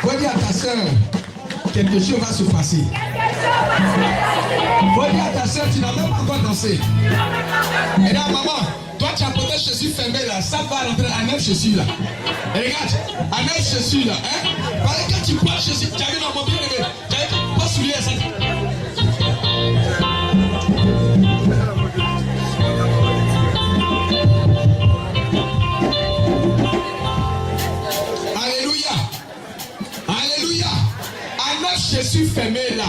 Faut dire à ta soeur, quelque chose va se passer. Faut dire à ta soeur, tu n'as même pas encore dansé. Et là, maman, toi tu as peut-être chaussures fermées là, ça va rentrer à 9 chaussures là. Et regarde, à 9 chaussures là, hein. Parce que quand tu portes chaussures, tu as vu dans mon bien aimé, tu as vu, pas soulier ça. Alléluia. Alléluia. À 9 chaussures fermées là.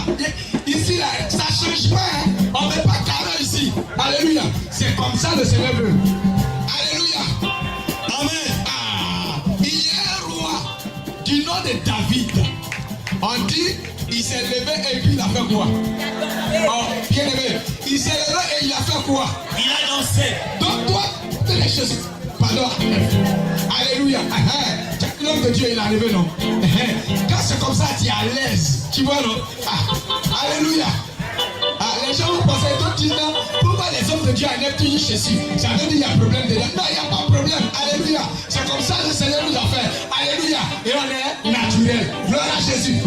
Ici là, ça ne change pas, hein. On ne met pas carré ici. Alléluia. C'est comme ça le Seigneur veut. Alléluia. Amen. Ah, il y a un roi du nom de David. On dit, il s'est levé et puis il a fait quoi? Oh, bien aimé. Il s'est levé et il a fait quoi? Il a dansé. Donc toi, c'est les choses. Pardon. Alléluia. L'homme de Dieu, il est arrivé, non? Quand c'est comme ça, tu es à l'aise. Tu vois, non? Alléluia. Les gens vont penser, d'autres disent non, pourquoi les hommes de Dieu enlèvent toujours Jésus? Ça veut dire qu'il y a un problème dedans. Non, il n'y a pas de problème. Alléluia. C'est comme ça que le Seigneur nous a fait. Alléluia. Et on est naturel. Gloire à Jésus.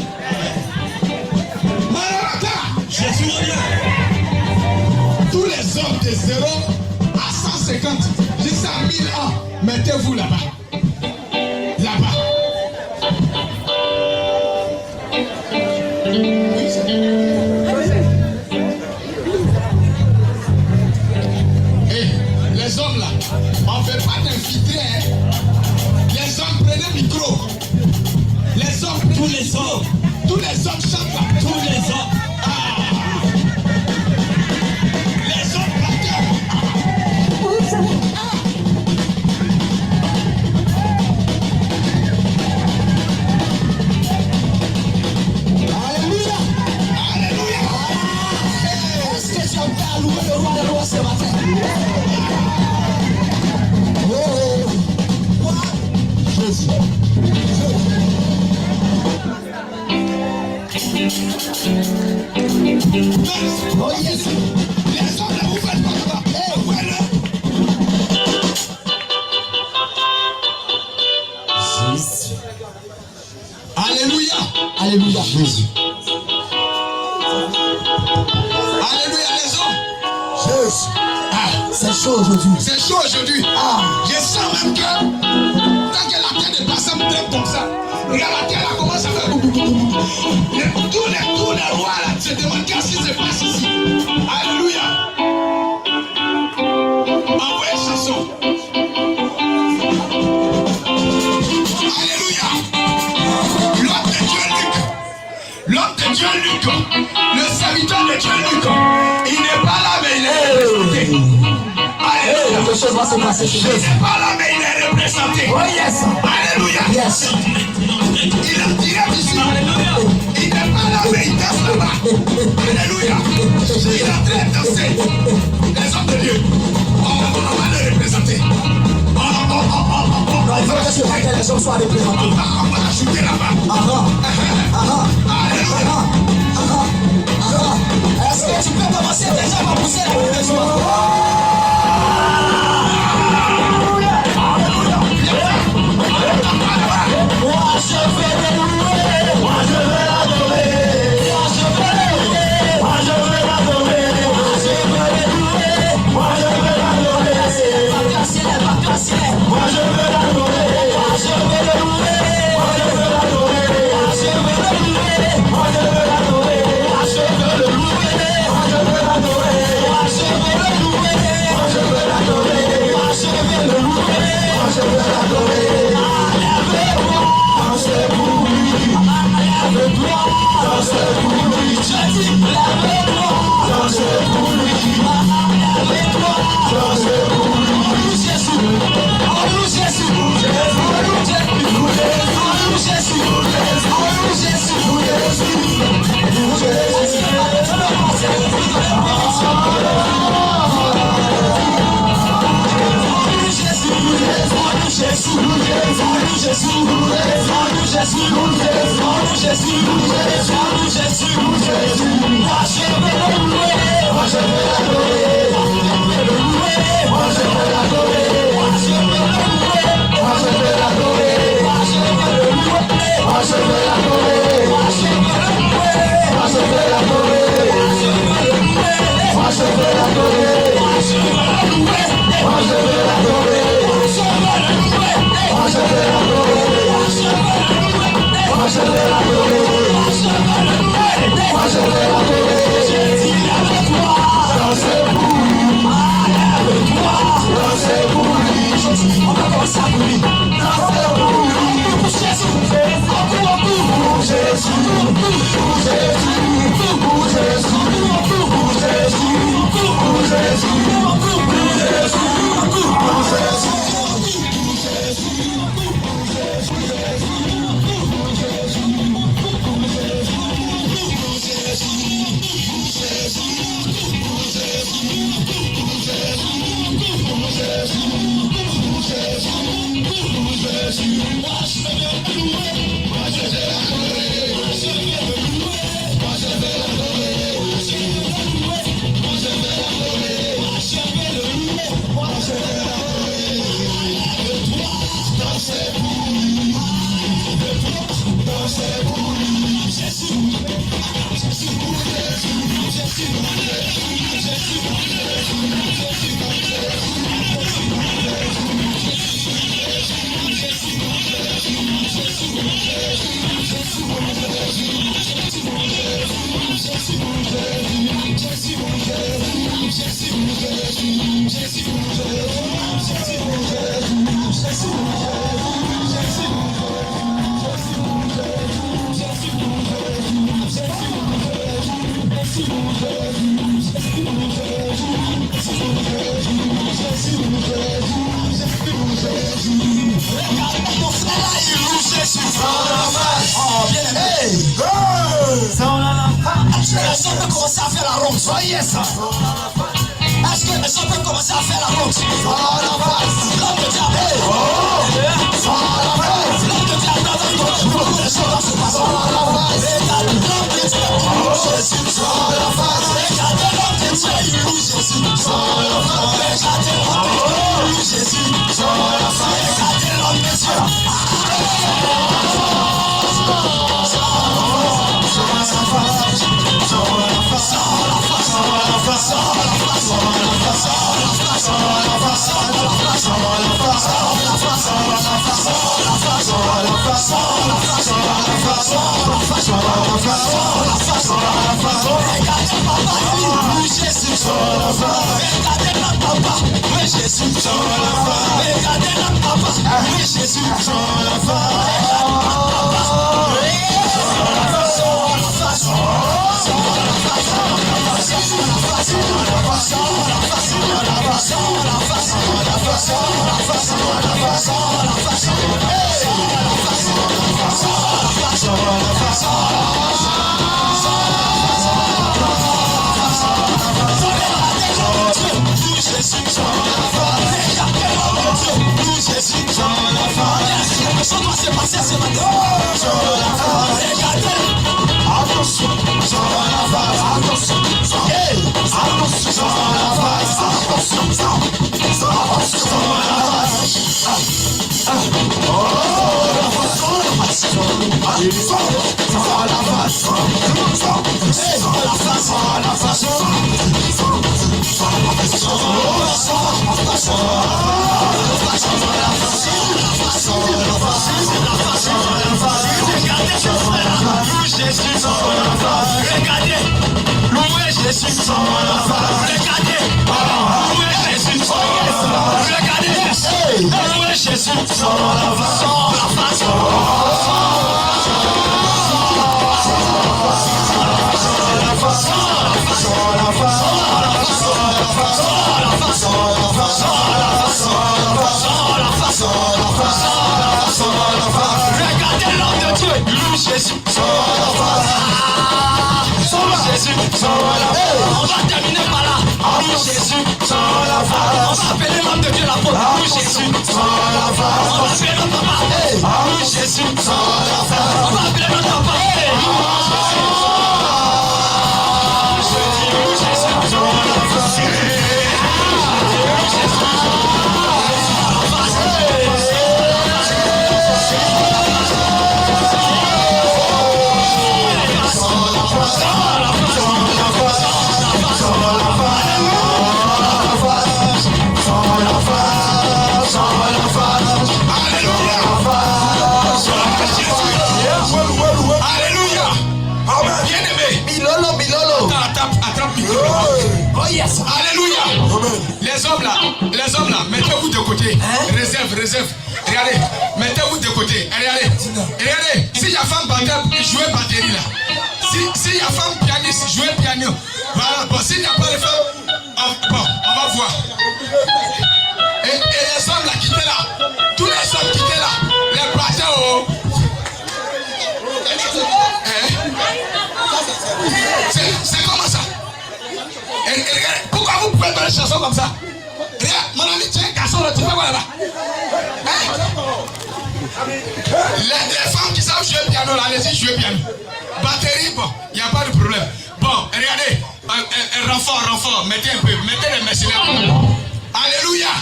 Maranatha. Jésus revient. Tous les hommes de 0 à 150 jusqu'à 1000 ans, mettez-vous là-bas. Là-bas. Les hommes là, on ne fait pas d'infiltrer. Hein. Les hommes prennent le micro. Les hommes, tous les hommes chantent là. Tous les hommes. Les hommes plaquent. Alléluia. Alléluia. Est-ce que tu as bien loué le roi des rois ce matin? Jésus. Oh yes. Les hommes là, vous faites pas là-bas. Voilà. Jésus. Alléluia. Alléluia. Jésus. Alléluia les hommes. Jésus. C'est chaud aujourd'hui. C'est chaud aujourd'hui. Je sens même que tant que la terre de passant me traite comme ça, regarde la terre là commence à faire boum. Tous les rois là se demandent qu'est-ce qui se passe ici. Alléluia. Envoyez chanson. Alléluia. L'homme de Dieu Luc, le serviteur de Dieu Luc, il n'est pas là mais il est représenté. Alléluia. Quelque chose va se passer. Il n'est pas là mais il est représenté. Oh yes. Alléluia. Yes. Il est direct ici. Alléluia. Il n'est pas là mais il danse là-bas. Alléluia. Il est en train de danser. Les hommes de Dieu, on va le représenter. Il faut que les hommes soient représentés. On va l'ajouter là-bas. Alléluia. Est-ce que tu peux commencer déjà à pousser la maison? Moi je vais louer, moi je vais l'adorer, moi je vais louer, moi je vais l'adorer, moi je vais louer, moi je vais l'adorer, moi je vais l'adorer, moi je vais louer, moi je vais l'adorer, moi je vais louer, moi je vais l'adorer, moi je vais louer, moi je vais l'adorer, moi je vais louer, moi je vais l'adorer, moi je vais louer, moi je vais l'adorer. Moi je vais l'adorer. Est-ce qu'on peut commencer à faire la ronde? Soyez ça. Est-ce qu'on peut commencer à faire la ronde? L'homme de diable. L'homme de diable. Beaucoup de choses dans ce passage. Regardez l'homme de Dieu. Jésus. Regardez l'homme de Dieu. Il loue Jésus. Regardez l'homme de Dieu. Il loue Jésus. Regardez l'homme de Dieu. On va terminer par là. Jésus, on va appeler l'homme de Dieu l'apôtre. Jésus, on va appeler notre papa. Jésus, on va appeler notre papa. Jésus, Oh yes. Alléluia. Amen. Les hommes là, mettez-vous de côté. Réserve. Regardez, mettez-vous de côté. Regardez. Si la femme batteur, jouez batterie là. Si la femme pianiste, jouez piano. Voilà. Bon, s'il n'y a pas de femme, on va voir. Et les hommes là qui étaient là, tous les hommes qui étaient là, les batteurs. C'est comment ça? Et regardez, pourquoi vous pouvez faire des chansons comme ça? Regarde, mon ami, tu es un garçon, tu peux voir là-bas. Les femmes qui savent jouer piano, là, allez-y, jouer piano. Batterie, bon, il n'y a pas de problème. Bon, regardez, renfort, mettez un peu, mettez les mercenaires. Alléluia.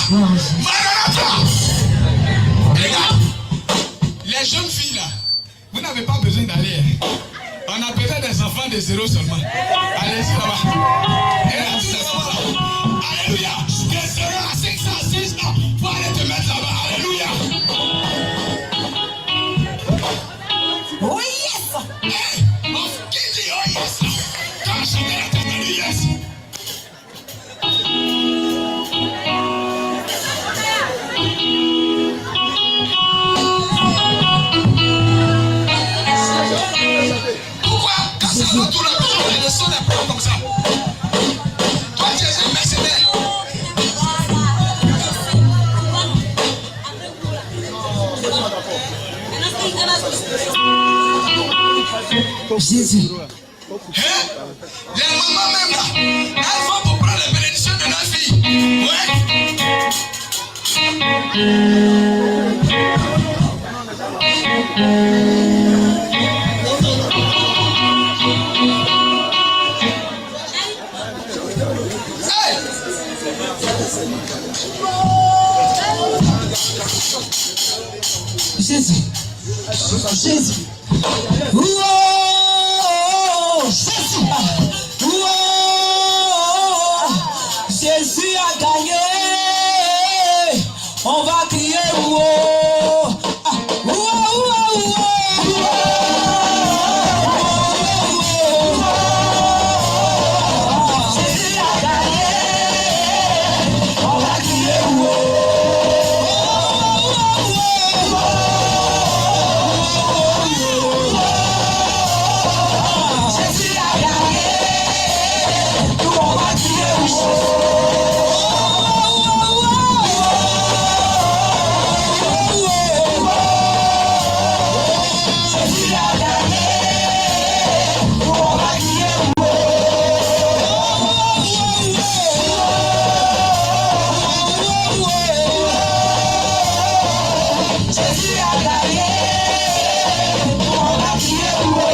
Maranatha. Regarde, les jeunes filles là, vous n'avez pas besoin d'aller. On a besoin des enfants de 0 seulement. Allez-y là-bas. Regarde tous les enfants là. Alléluia. De 0 à 506 ans, faut aller te mettre là-bas. Alléluia. Oh yes. Hey, qui dit oh yes? Quand je chantais la tête, dit yes. Pourquoi quand c'est à l'autre tour, le son est pas comme ça? Toi, tu es un mercenaire. Jésus. Les mamans même là, elles vont pour prendre les bénédictions de leurs filles. Ouais. Jésus. Oh, Jésus. Oh, Jésus a gagné. On va crier. Jésus a gagné. On va crier.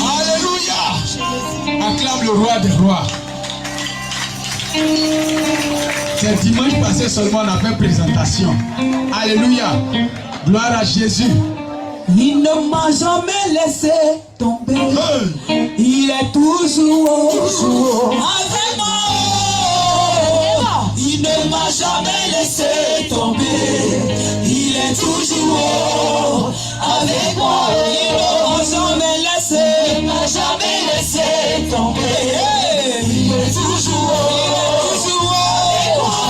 Alléluia. Acclame le roi des rois. C'est dimanche passé seulement on a fait présentation. Alléluia. Gloire à Jésus. Il ne m'a jamais laissé tomber. Il est toujours avec moi. Il ne m'a jamais laissé tomber. Il est toujours avec moi. Il ne m'a jamais laissé. Il m'a jamais laissé tomber. Il est toujours avec moi.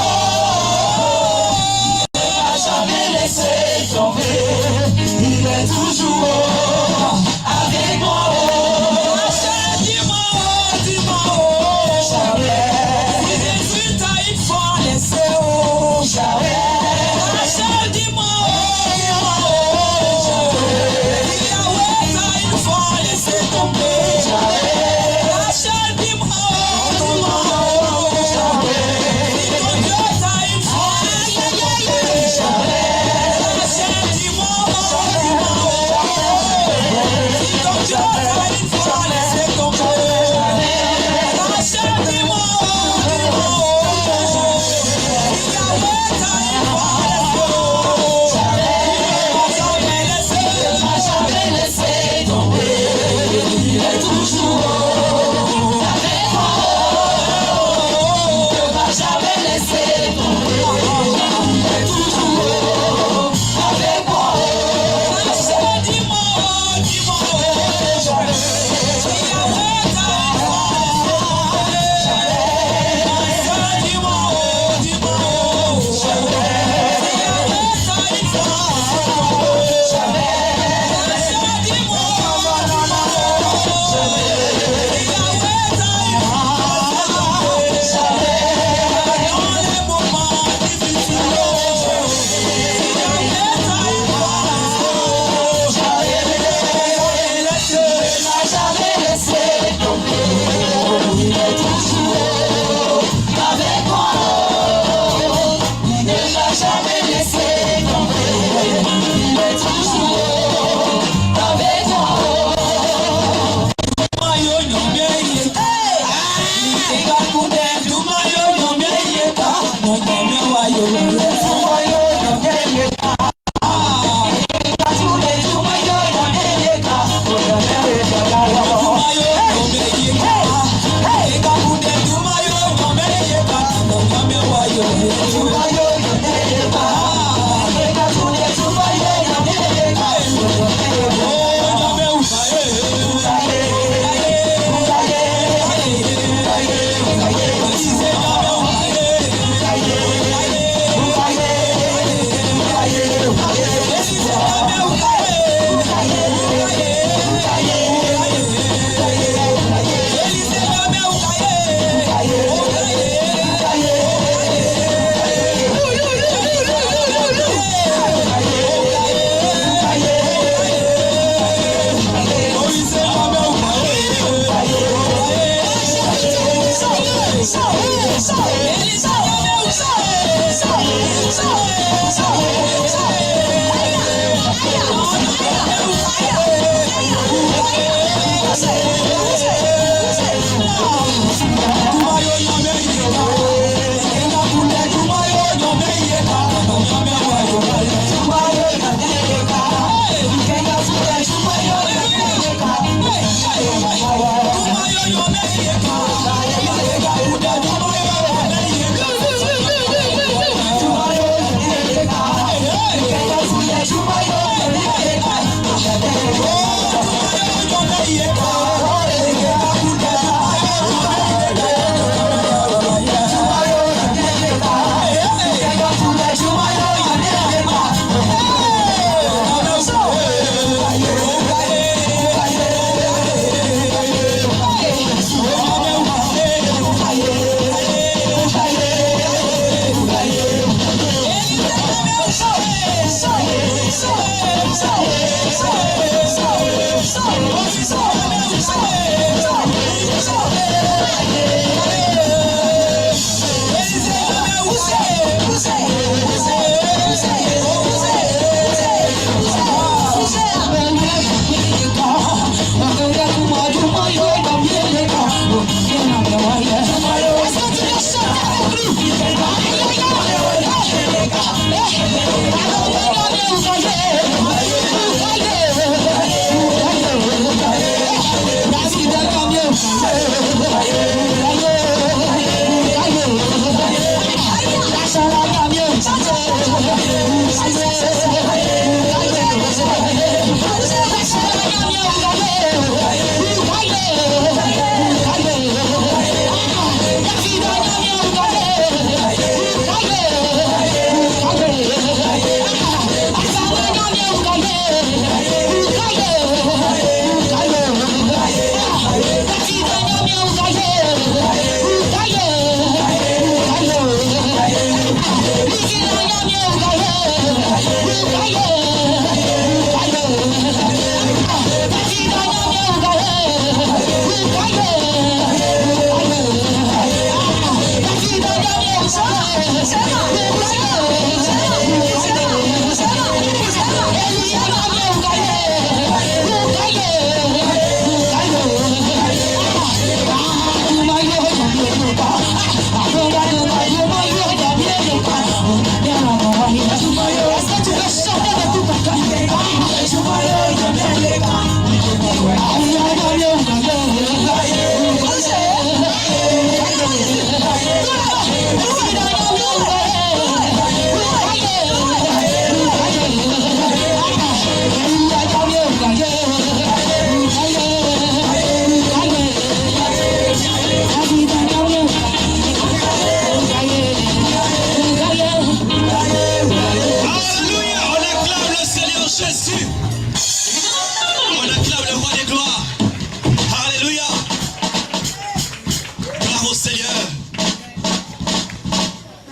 Gloire au Seigneur.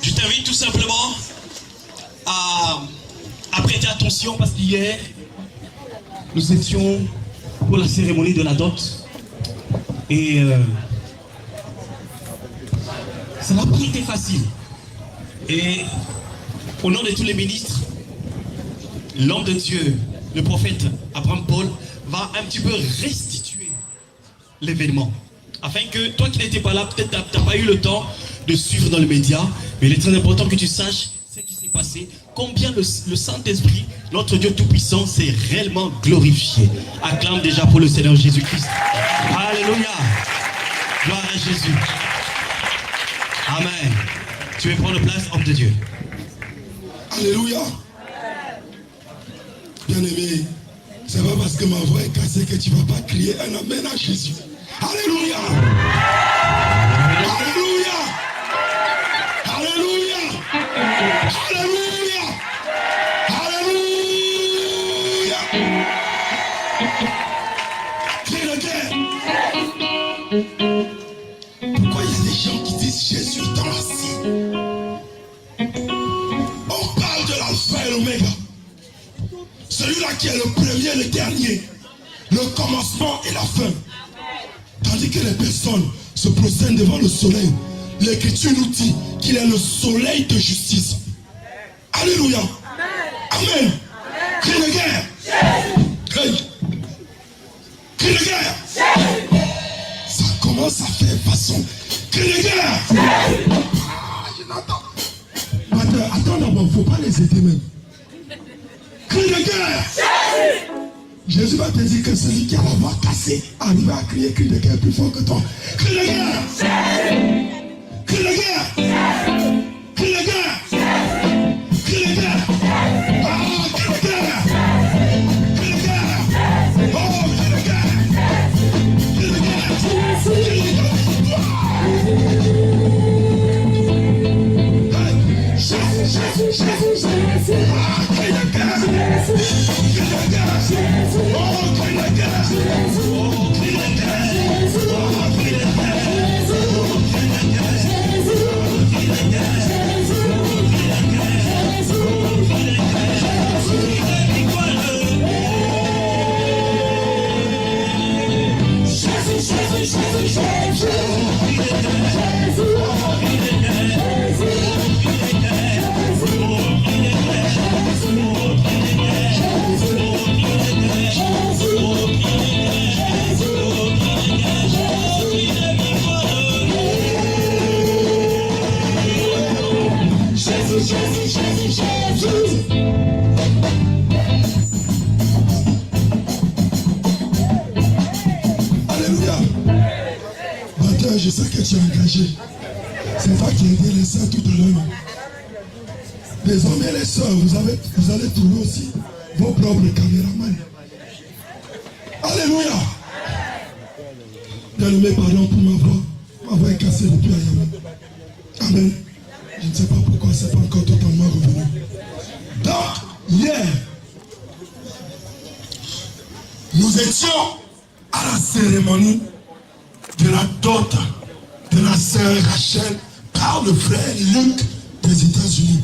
Je t'invite tout simplement à prêter attention parce qu'hier, nous étions pour la cérémonie de la dot. Et ça n'a pas été facile. Et au nom de tous les ministres, l'homme de Dieu, le prophète Abraham Paul, va un petit peu restituer l'événement. Afin que toi qui n'étais pas là, peut-être tu n'as pas eu le temps de suivre dans les médias, mais il est très important que tu saches ce qui s'est passé, combien le Saint-Esprit, notre Dieu Tout-Puissant, s'est réellement glorifié. Acclame déjà pour le Seigneur Jésus-Christ. Alléluia. Gloire à Jésus. Amen. Tu veux prendre place, homme de Dieu. Alléluia. Bien-aimé, c'est pas parce que ma voix est cassée que tu ne vas pas crier un amen à Jésus. Alléluia. Alléluia. Alléluia. Alléluia. Alléluia. Crie le guerre. Pourquoi il y a des gens qui disent Jésus est dans la cible? On parle de l'alpha et l'oméga. Celui-là qui est le premier, le dernier, le commencement et la fin. Tandis que les personnes se prosternent devant le soleil, l'Écriture nous dit qu'il est le soleil de justice. Alléluia. Amen. Crie de guerre. Crie. Crie de guerre. Ça commence à faire façon. Crie de guerre. Je n'entends. Attends d'abord, il ne faut pas les aider même. Crie de guerre. Jésus va te dire que celui qui a la voix cassée arrive à crier cri de guerre plus fort que toi. Crie de guerre. Crie de guerre. Crie de guerre. Crie de guerre. Ah, crie de guerre. Crie de guerre. Oh, crie de guerre. Crie de guerre. Crie de guerre. Jésus, Jésus, Jésus. Ah, crie de guerre. Crie de guerre. Oh, crie de guerre. Oh, crie de guerre. Oh, crie de guerre. Alléluia. Maintenant, je sais que tu es engagé. C'est toi qui as aidé les saints tout à l'heure. Les hommes et les sœurs, vous allez trouver aussi vos propres caméramans. Alléluia. Bien-aimé, pardon pour ma voix. Ma voix est cassée depuis hier. Amen. Je ne sais pas pourquoi c'est pas encore totalement revenu. Donc, hier, nous étions à la cérémonie de la dot de la sœur Rachel par le frère Luc des États-Unis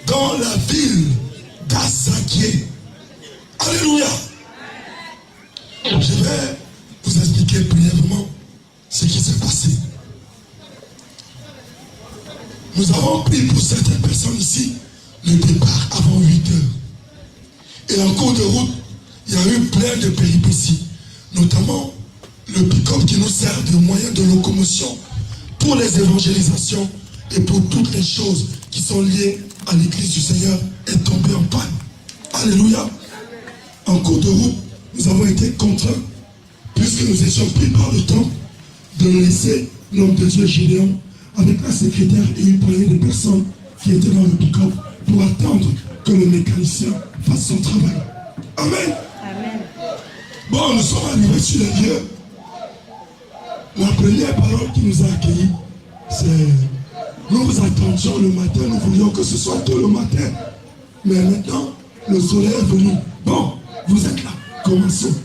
dans la ville d'Azakié. Alléluia. Je vais vous expliquer brièvement ce qui s'est passé. Nous avons pris pour certaines personnes ici le départ avant 8 heures. Et en cours de route, il y a eu plein de péripéties, notamment le pick-up qui nous sert de moyen de locomotion pour les évangélisations et pour toutes les choses qui sont liées à l'église du Seigneur est tombé en panne. Alléluia. En cours de route, nous avons été contraints, puisque nous étions pris par le temps, de laisser l'homme de Dieu Gédéon avec un secrétaire et une poignée de personnes qui étaient dans le pick-up pour attendre que le mécanicien fasse son travail. Amen. Amen. Bon, nous sommes arrivés sur les lieux. La première parole qui nous a accueillis, c'est nous vous attendions le matin, nous voulions que ce soit tôt le matin. Mais maintenant, le soleil est venu. Bon, vous êtes là, commençons.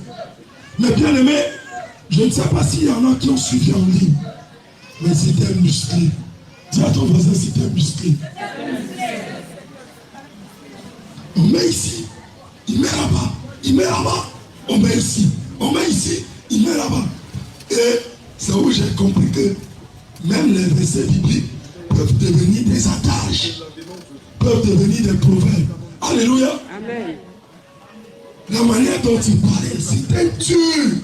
Mais bien aimé, je ne sais pas s'il y en a qui ont suivi en ligne. Mais c'était musclé. Dis à ton voisin, c'était musclé. On met ici, il met là-bas, il met là-bas, on met ici, on met ici, il met là-bas. Et c'est où j'ai compris que même les versets bibliques peuvent devenir des adages, peuvent devenir des proverbes. Alléluia. Amen. La manière dont il parlait, c'était dur.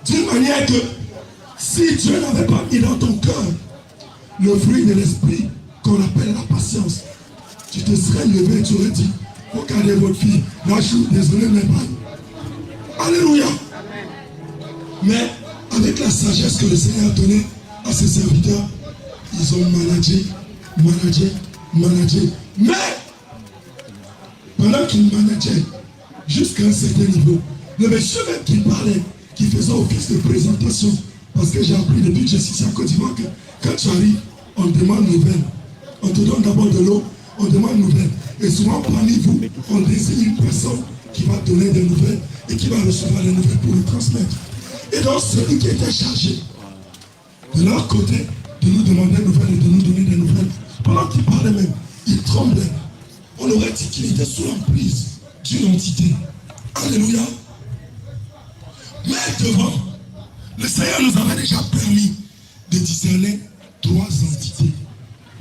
D'une manière que si Dieu n'avait pas mis dans ton cœur le fruit de l'esprit qu'on appelle la patience, tu te serais levé et tu aurais dit, regardez votre fille, là je suis désolé mais pas. Alléluia. Mais avec la sagesse que le Seigneur a donnée à ses serviteurs, ils ont managé. Mais pendant qu'ils manageaient jusqu'à un certain niveau, le monsieur même qui parlait, qui faisait office de présentation, parce que j'ai appris depuis que je suis ici en Côte d'Ivoire que quand tu arrives, on demande nouvelles. On te donne d'abord de l'eau, on demande nouvelles. Et souvent parmi vous, on désigne une personne qui va donner des nouvelles et qui va recevoir les nouvelles pour les transmettre. Et donc celui qui était chargé de leur côté de nous demander des nouvelles et de nous donner des nouvelles, pendant qu'il parlait même, il tremblait. On aurait dit qu'il était sous l'emprise d'une entité. Alléluia. Mais devant, le Seigneur nous avait déjà permis de discerner 3 entités.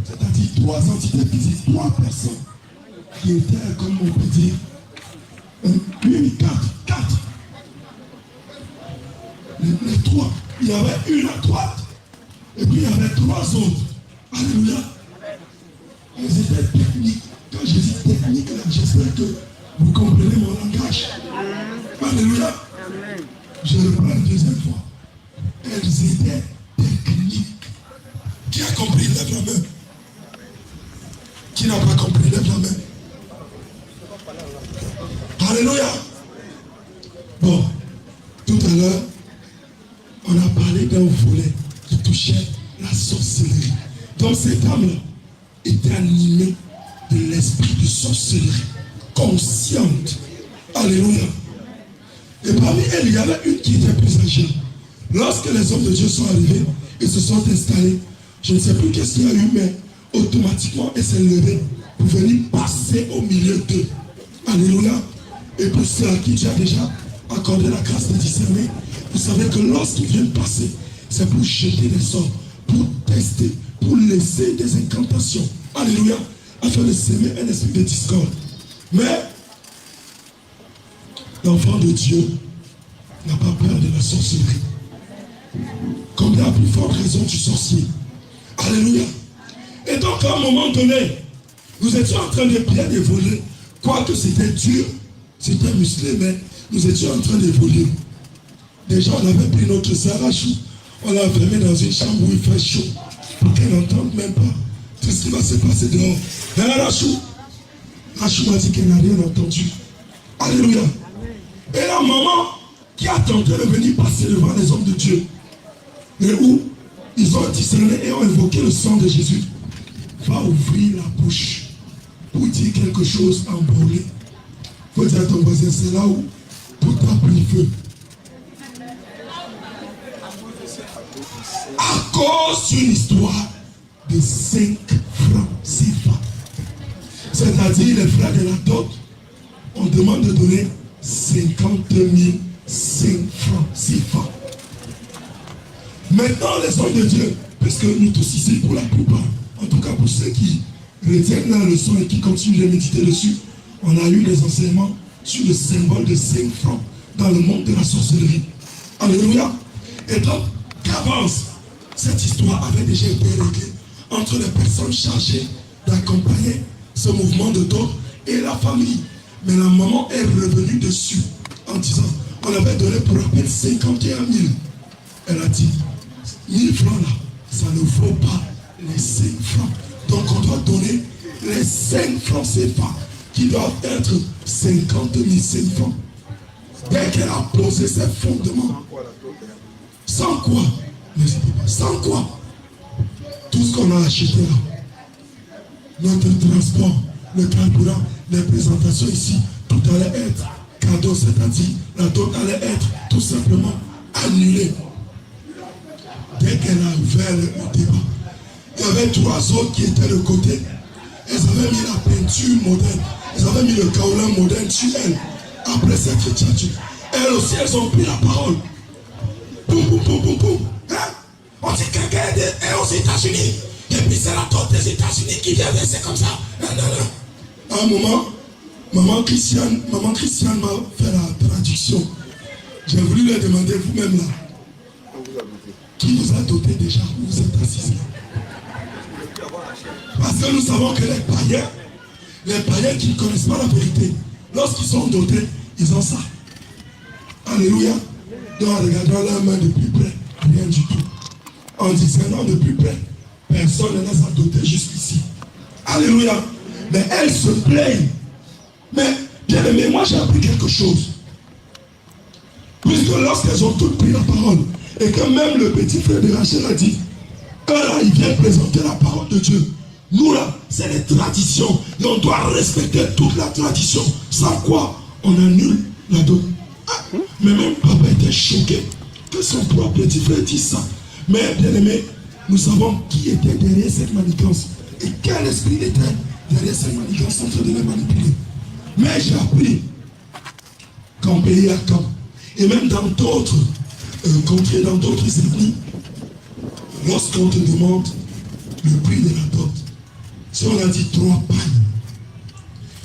C'est-à-dire 3 entités physiques, 3 personnes qui étaient, comme on peut dire, 4. Les 3. Il y avait une à droite, et puis il y avait 3 autres. Alléluia. Elles étaient techniques. Quand je dis technique, j'espère que vous comprenez mon langage. Alléluia. Je reprends une deuxième fois. Elles étaient techniques. Qui a compris, lève la main. Qui n'a pas compris, lève la main. Alléluia. Bon, tout à l'heure, on a parlé d'un volet qui touchait la sorcellerie. Donc cette âme-là était animée de l'esprit de sorcellerie, consciente. Alléluia. Et parmi elles, il y avait une qui était plus âgée. Lorsque les hommes de Dieu sont arrivés et se sont installés, je ne sais plus qu'est-ce qu'il y a eu, mais automatiquement, elle s'est levée pour venir passer au milieu d'eux. Alléluia. Et pour ceux à qui Dieu a déjà accordé la grâce de discerner, vous savez que lorsqu'ils viennent passer, c'est pour jeter des sorts, pour tester, pour laisser des incantations. Alléluia. Afin de s'aimer un esprit de discorde. Mais l'enfant de Dieu n'a pas peur de la sorcellerie. Comme la plus forte raison du sorcier. Alléluia. Et donc à un moment donné, nous étions en train de bien évoluer. Quoique c'était dur, c'était musclé, mais nous étions en train d'évoluer. Déjà on avait pris notre Sarachou, on l'a fermé dans une chambre où il fait chaud, pour qu'elle n'entende même pas tout ce qui va se passer dehors. Mais Rachou m'a dit qu'elle n'a rien entendu. Alléluia. Et la maman qui a tenté de venir passer devant les hommes de Dieu, et où ils ont discerné et ont évoqué le sang de Jésus, va ouvrir la bouche pour dire quelque chose en brûlé. Il faut dire à ton voisin, c'est là où tout a pris feu. À cause d'une histoire de 5 francs CFA. C'est-à-dire les frères de la dot, on demande de donner 50 000 5 francs CFA. Maintenant, les hommes de Dieu, puisque nous tous ici pour la plupart, en tout cas pour ceux qui retiennent la leçon et qui continuent de méditer dessus, on a eu des enseignements sur le symbole de 5 francs dans le monde de la sorcellerie. Alléluia. Et donc, qu'avance, cette histoire avait déjà été réglée entre les personnes chargées d'accompagner ce mouvement de dons et la famille. Mais la maman est revenue dessus en disant, on avait donné pour rappel 51 000. Elle a dit, 1000 francs là, ça ne vaut pas les 5 francs. Donc on doit donner les 5 francs CFA qui doivent être 50 000 francs. Dès qu'elle a posé ses fondements, sans quoi, sans quoi, tout ce qu'on a acheté là, notre transport, le carburant, les présentations ici, tout allait être cadeau, c'est-à-dire la dot allait être tout simplement annulée. Dès qu'elle a faire le débat. Il y avait 3 autres qui étaient de côté. Elles avaient mis la peinture moderne. Elles avaient mis le kaolin moderne sur elles. Après cette chrétienté. Elles aussi, elles ont pris la parole. Boum, boum, boum, boum, boum. Hein? On dit quelqu'un est aux États-Unis. Et puis c'est la tante des États-Unis qui vient verser comme ça. Non, non, non. À un moment, maman Christiane m'a fait la traduction. J'ai voulu leur demander vous-même là. Qui vous a doté déjà? Vous êtes assis là. Parce que nous savons que les païens qui ne connaissent pas la vérité, lorsqu'ils sont dotés, ils ont ça. Alléluia. Donc en regardant leurs mains de plus près, rien du tout. En discernant de plus près, personne ne les a dotés jusqu'ici. Alléluia. Mais elles se plaignent. Mais bien aimé, moi j'ai appris quelque chose. Puisque lorsqu'elles ont toutes pris la parole, et que même le petit frère de Rachel a dit, quand là, il vient présenter la parole de Dieu, nous là, c'est les traditions, et on doit respecter toute la tradition, sans quoi on annule la dot. Ah, mais même papa était choqué que son propre petit frère dise ça. Mais bien aimé, nous savons qui était derrière cette manigance, et quel esprit était derrière cette manigance en train de les manipuler. Mais j'ai appris qu'en pays à camp, et même dans d'autres contrées, dans d'autres ethnies, lorsqu'on te demande le prix de la dot, si on a dit 3 pagnes,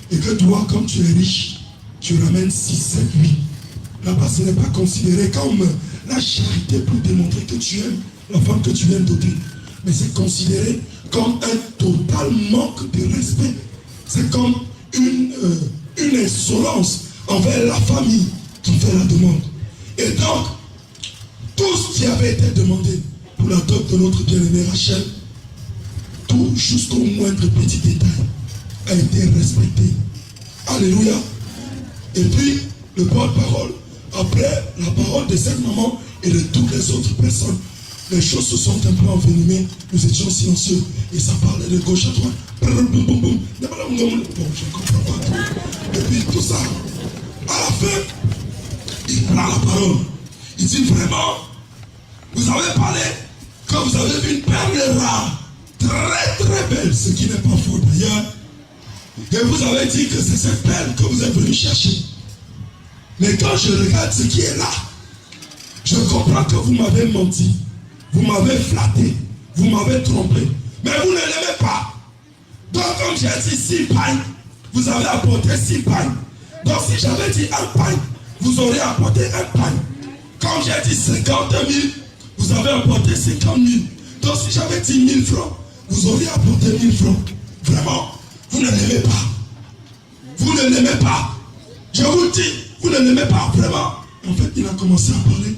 et que toi, comme tu es riche, tu ramènes 6, 7, 8, là-bas, ce n'est pas considéré comme la charité pour démontrer que tu aimes la femme que tu viens de doter, mais c'est considéré comme un total manque de respect. C'est comme une insolence envers la famille qui fait la demande. Et donc, tout ce qui avait été demandé pour la dot de notre bien-aimé Rachel, tout jusqu'au moindre petit détail a été respecté. Alléluia. Et puis, le porte-parole, après la parole de cette maman et de toutes les autres personnes, les choses se sont un peu envenimées, nous étions silencieux, et ça parlait de gauche à droite. Bon, je ne comprends pas tout. Et puis tout ça, à la fin, il prend la parole. Il dit vraiment, vous avez parlé quand vous avez vu une perle rare, très très belle, ce qui n'est pas faux d'ailleurs. Et vous avez dit que c'est cette perle que vous êtes venu chercher. Mais quand je regarde ce qui est là, je comprends que vous m'avez menti, vous m'avez flatté, vous m'avez trompé, mais vous ne l'aimez pas. Donc comme j'ai dit 6 pagnes, vous avez apporté 6 pagnes. Donc si j'avais dit 1 pagne, vous auriez apporté 1 pagne. Comme j'ai dit 50 000, vous avez apporté 50 000. Donc si j'avais dit 1000 francs, vous auriez apporté 1000 francs. Vraiment, vous ne l'aimez pas. Vous ne l'aimez pas. Je vous dis, vous ne l'aimez pas vraiment. En fait, il a commencé à parler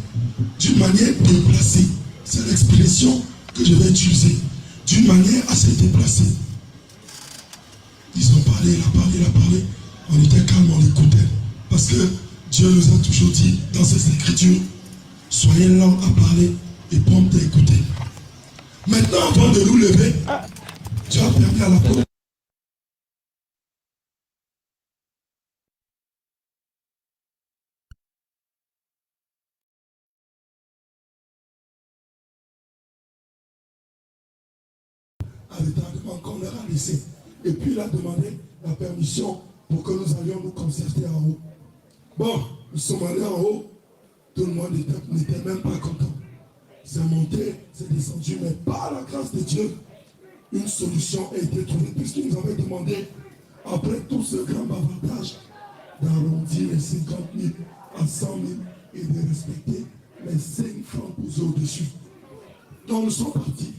d'une manière déplacée. C'est l'expression que je vais utiliser. D'une manière assez déplacée. Ils ont parlé, il a parlé. On était calme, on l'écoutait. Parce que Dieu nous a toujours dit dans ses écritures, soyez lents à parler et prompts à écouter. Maintenant, avant de nous lever, Dieu a permis à la parole. À l'état qu'on leur a laissé. Et puis il a demandé la permission pour que nous allions nous concerter en haut. Bon, nous sommes allés en haut, tout le monde n'était même pas content. C'est monté, c'est descendu, mais par la grâce de Dieu, une solution a été trouvée, puisqu'il nous avait demandé, après tout ce grand bavardage, d'arrondir les 50 000 à 100 000 et de respecter les 5 francs posés au-dessus. Donc nous sommes partis.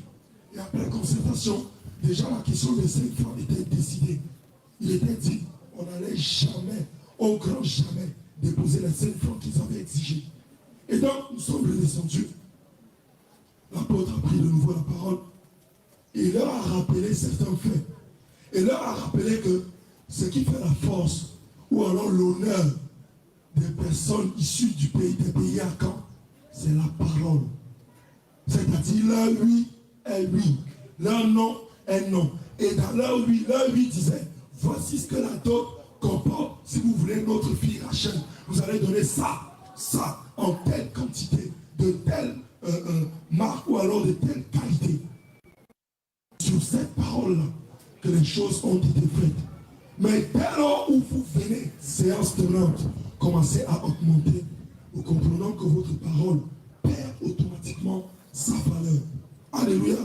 Et après concertation, déjà la question des 5 francs était décidée. Il était dit, on n'allait jamais, au grand jamais, déposer les 5 francs qu'ils avaient exigés. Et donc, nous sommes redescendus. L'apôtre a pris de nouveau la parole. Et il leur a rappelé certains faits. Et leur a rappelé que ce qui fait la force, ou alors l'honneur des personnes issues du pays, des pays à camp, c'est la parole. C'est-à-dire leur oui est oui, leur non est non. Et dans leur oui disait, voici ce que la dot comporte. Si vous voulez notre fille Rachel, vous allez donner ça, en telle quantité, de telle marque ou alors de telle qualité. sur cette parole-là que les choses ont été faites. Mais dès lors où vous venez, séance tenante, commencez à augmenter, vous comprenez que votre parole perd automatiquement sa valeur. Alléluia.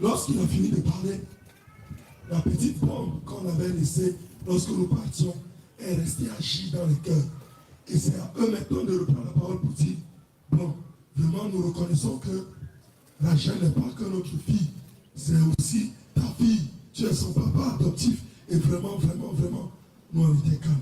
Lorsqu'il a fini de parler, la petite bombe qu'on avait laissée lorsque nous partions est restée agir dans le cœur. Et c'est à eux maintenant de reprendre la parole pour dire, bon, vraiment nous reconnaissons que Rachel n'est pas que notre fille, c'est aussi ta fille. Tu es son papa adoptif. Et vraiment, vraiment, vraiment, nous on était calmes.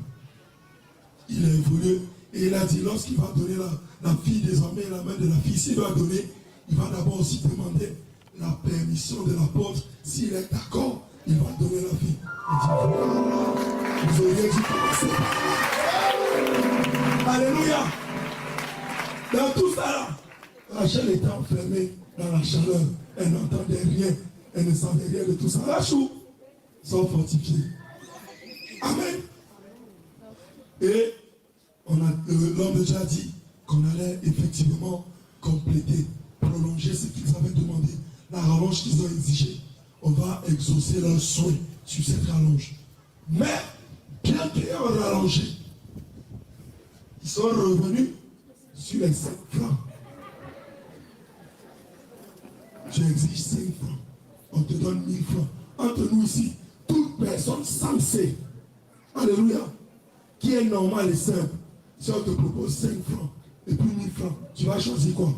Il a évolué et il a dit, lorsqu'il va donner la fille désormais, la main de la fille, s'il doit donner, il va d'abord aussi demander la permission de l'apôtre. S'il est d'accord, il va donner la fille. Il dit, voilà, vous auriez dû commencer. Alléluia. Dans tout ça là, Rachel était enfermée dans la chaleur. Elle n'entendait rien. Elle ne savait rien de tout ça. La chou sont fortifiés. Amen. Et l'homme de Dieu a dit qu'on allait effectivement compléter, prolonger ce qu'ils avaient demandé. La rallonge qu'ils ont exigée, on va exaucer leurs souhaits sur cette rallonge. Mais, bien qu'ayant rallongé, ils sont revenus sur les 5 francs. Tu exiges 5 francs. On te donne 1000 francs. Entre nous ici, toute personne sensée, alléluia, qui est normale et simple, si on te propose 5 francs et puis 1000 francs, tu vas choisir quoi?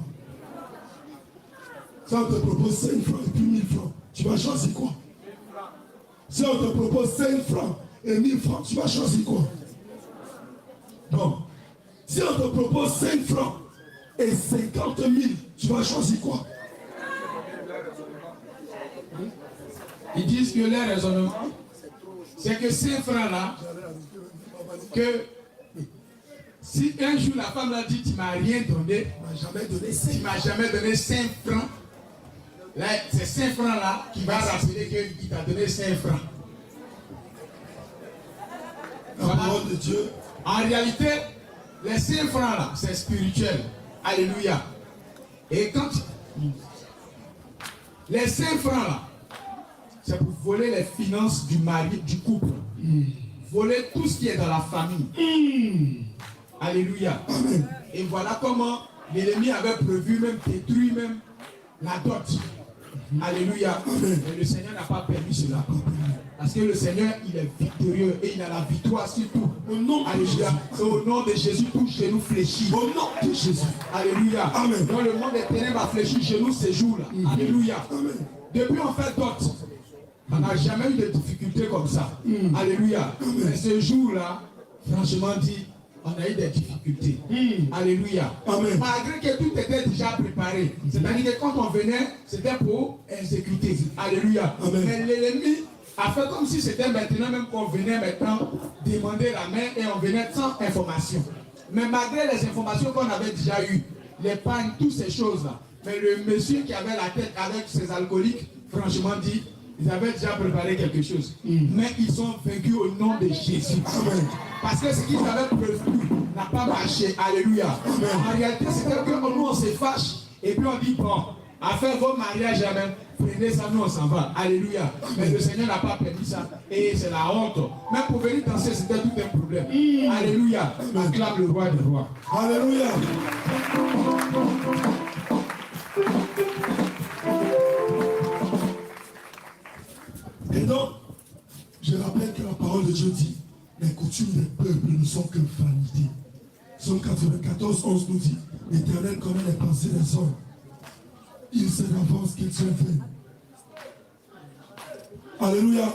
Si on te propose 5 francs et puis 1000 francs, tu vas choisir quoi? Si on te propose 5 francs et 1000 francs, tu vas choisir quoi? Non. Si on te propose 5 francs et 50 000, tu vas choisir quoi? Ils disent que leur raisonnement, c'est que ces francs-là, que si un jour la femme l'a dit, tu ne m'as rien donné, tu ne m'as jamais donné 5 francs, là, c'est 5 francs-là qui va rappeler qu'il t'a donné 5 francs. La parole de Dieu. En réalité, les 5 francs-là, c'est spirituel. Alléluia. Et quand les 5 francs-là, c'est pour voler les finances du mari, du couple. Voler tout ce qui est dans la famille. Alléluia. Amen. Et voilà comment l'ennemi avait prévu, même détruit même la dot. Alléluia. Amen. Mais le Seigneur n'a pas permis cela. Parce que le Seigneur, il est victorieux et il a la victoire sur tout. Au nom de Alléluia. Jésus. Et au nom de Jésus, tout genou fléchit. Au nom de Jésus. Alléluia. Amen. Dans le monde des ténèbres a fléchi chez nous ces jours-là. Alléluia. Amen. Depuis on fait dot, on n'a jamais eu de difficultés comme ça. Alléluia. Mais ce jour-là, franchement dit, on a eu des difficultés. Alléluia. Amen. Malgré que tout était déjà préparé. C'est-à-dire que quand on venait, c'était pour exécuter. Alléluia. Amen. Mais l'ennemi a fait comme si c'était maintenant même qu'on venait maintenant demander la main et on venait sans information. Mais malgré les informations qu'on avait déjà eues, les pannes, toutes ces choses-là, mais le monsieur qui avait la tête avec ses alcooliques, franchement dit, ils avaient déjà préparé quelque chose. Mais ils ont vaincu au nom de Jésus. Amen. Parce que ce qu'ils avaient prévu n'a pas marché. Alléluia. Amen. En réalité, c'est que nous on se fâche et puis on dit, bon, à faire vos mariages même, prenez ça, nous on s'en va. Alléluia. Mais le Seigneur n'a pas permis ça. Et c'est la honte. Même pour venir danser, c'était tout un problème. Alléluia. Acclame le roi des rois. Alléluia. Et donc, je rappelle que la parole de Dieu dit, les coutumes des peuples ne sont que vanité. Psaume 94, 11 nous dit, l'Éternel connaît les pensées des hommes. Il sait d'avance qu'ils sont faits. Alléluia.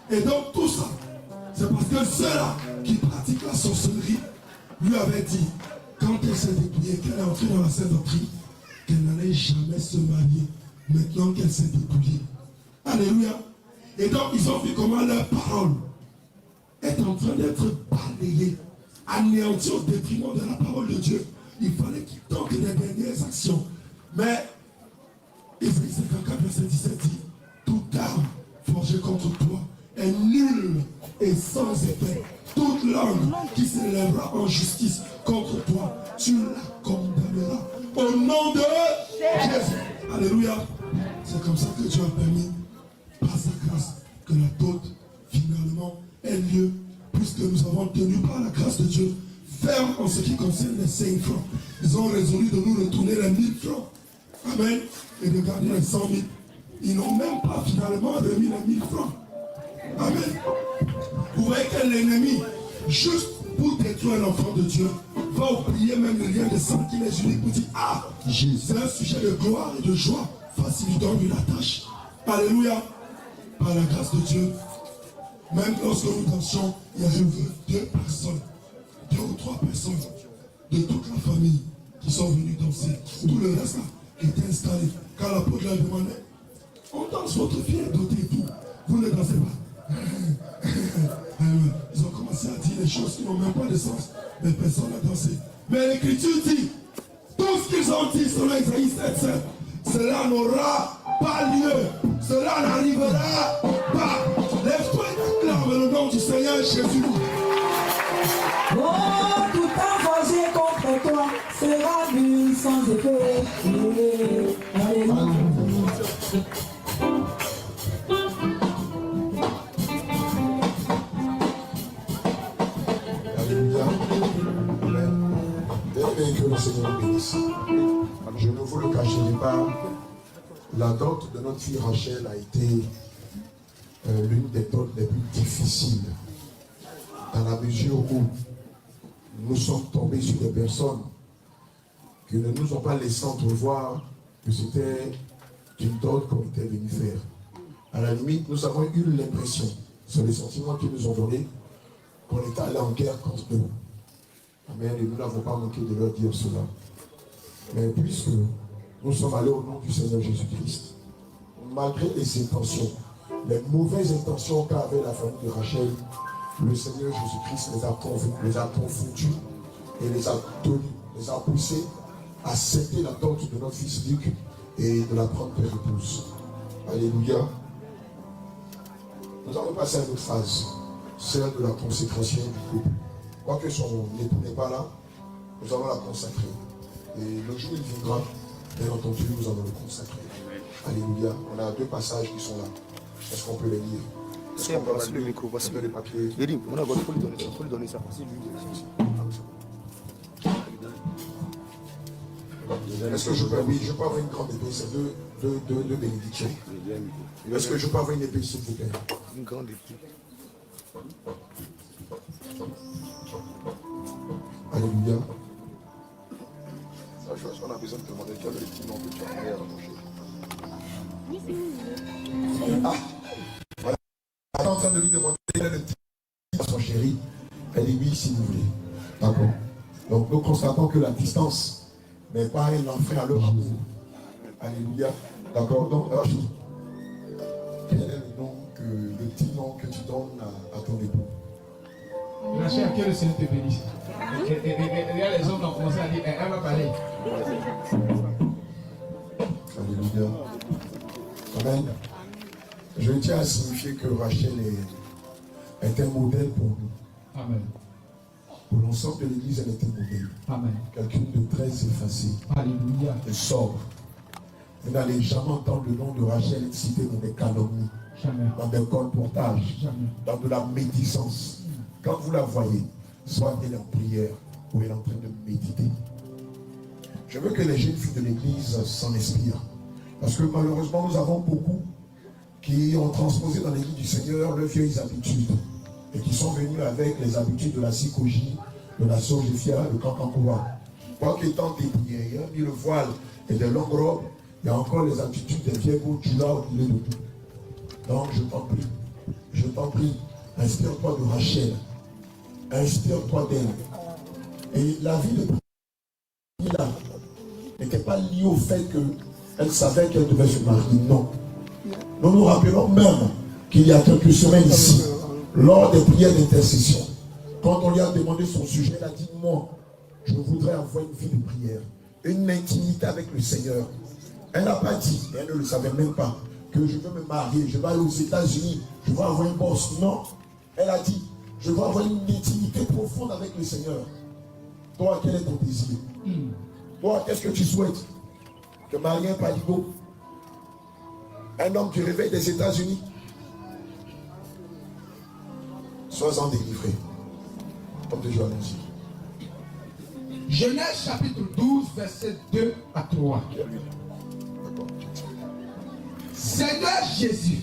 Et donc tout ça, c'est parce que ceux-là qui pratiquent la sorcellerie lui avaient dit, quand elle s'est dépouillée, qu'elle est entrée dans la sainte doctrine, qu'elle n'allait jamais se marier, maintenant qu'elle s'est dépouillée. Alléluia. Et donc ils ont vu comment leur parole est en train d'être balayée, anéantie au détriment de la parole de Dieu. Il fallait qu'ils tentent les dernières actions. Mais Ésaïe 54, verset 17 dit, toute arme forgée contre toi est nulle et sans effet. Toute langue qui s'élèvera en justice contre toi, tu la condamneras. Au nom de Jésus. Alléluia. C'est comme ça que Dieu a permis par sa grâce, que la dot, finalement, ait lieu, puisque nous avons tenu par la grâce de Dieu ferme en ce qui concerne les 5 francs. Ils ont résolu de nous retourner les 1000 francs. Amen. Et de garder les 100 000. Ils n'ont même pas finalement remis les 1000 francs. Amen. Vous voyez que l'ennemi, juste pour détruire l'enfant de Dieu, va oublier même le lien de sang qui les unit pour dire, ah, c'est un sujet de gloire et de joie. Facilitons-lui la tâche. Alléluia. Par la grâce de Dieu, même lorsque nous dansions, il y avait 2 personnes, 2 ou 3 personnes de toute la famille qui sont venues danser. Tout le reste là était installé. Quand l'apôtre leur demandait, on danse, votre fille est dotée et tout. Vous ne dansez pas. Ils ont commencé à dire des choses qui n'ont même pas de sens. Mais personne n'a dansé. Mais l'Écriture dit, tout ce qu'ils ont dit selon Isaïe 7:7, cela n'aura pas lieu. Cela n'arrivera pas. Lève-toi et acclame le nom du Seigneur Jésus. Oh, tout invoqué contre toi sera nul sans effet. Alléluia. Amen. Que le Seigneur bénisse. Je ne vous le cacherai pas. La dot de notre fille Rachel a été l'une des dots les plus difficiles, dans la mesure où nous sommes tombés sur des personnes qui ne nous ont pas laissé entrevoir que c'était une dot qu'on était venu faire. À la limite, nous avons eu l'impression, sur les sentiments qu'ils nous ont donnés, qu'on était allé en guerre contre eux. Amen. Et nous n'avons pas manqué de leur dire cela. Mais puisque nous sommes allés au nom du Seigneur Jésus-Christ, malgré les intentions, les mauvaises intentions qu'avait la famille de Rachel, le Seigneur Jésus-Christ les a confondus et les a tenus, les a poussés à accepter la dot de notre fils Luc et de la prendre pour épouse. Alléluia. Nous allons passer à une autre phase, celle de la consécration du couple. Quoique son époux n'est pas là, nous allons la consacrer. Et le jour où il viendra, bien entendu, nous allons le consacrer. Alléluia. On a 2 passages qui sont là. Est-ce qu'on peut les lire? Est-ce qu'on peut voici le micro, voici les papiers? Il dit, on a votre, faut lui donner ça. Est-ce que je peux, oui, je peux avoir une grande épée, c'est deux bénédictions. Est-ce que je peux avoir une épée, s'il vous plaît? Une grande épée. Alléluia. La chose qu'on a besoin de te demander, quel est le petit nom que tu as meilleur à Ah, voilà. Elle est en train de lui demander quel est le petit nom à son chéri. Elle dit oui, si vous voulez. D'accord. Donc nous constatons que la distance n'est pas un enfer à leur amour. Alléluia. D'accord. Donc, quel est le petit nom que tu donnes à ton époux? Ma chère, que le Seigneur te bénisse. Et là, les hommes ont commencé à dire, elle va parler. Alléluia. Amen. Je tiens à signifier que Rachel est un modèle pour nous. Amen. Pour l'ensemble de l'église, elle est un modèle. Amen. Quelqu'un de très effacé. Alléluia. Et sobre. Vous n'allez jamais entendre le nom de Rachel être cité dans des calomnies, Jamais. dans des colportages, Jamais. dans de la médisance. Quand vous la voyez, soit elle est en prière ou elle est en train de méditer. Je veux que les jeunes filles de l'église s'en inspirent. Parce que malheureusement, nous avons beaucoup qui ont transposé dans l'église du Seigneur leurs vieilles habitudes et qui sont venus avec les habitudes de la psychogie, de la sogéphia, de Kankankoua. Quoi qu'étant des prières, mis le voile et des longues robes, il y a encore les attitudes des vieilles là au milieu de tout. Donc je t'en prie, inspire-toi de Rachel, inspire-toi d'elle. Et la vie de Priscilla n'était pas liée au fait qu'elle savait qu'elle devait se marier, non. Nous nous rappelons même qu'il y a quelques semaines ici, lors des prières d'intercession, quand on lui a demandé son sujet, elle a dit, moi, je voudrais avoir une vie de prière, une intimité avec le Seigneur. Elle n'a pas dit, et elle ne le savait même pas, que je veux me marier, je vais aller aux États-Unis, je veux avoir un boss. Non, elle a dit, je veux avoir une intimité profonde avec le Seigneur. Toi, quel est ton désir? Toi, qu'est-ce que tu souhaites? Te marier un paligo? Un homme du réveil des États-Unis. Sois-en délivré. Comme de Dieu annonce. Genèse chapitre 12, verset 2 à 3. Seigneur Jésus,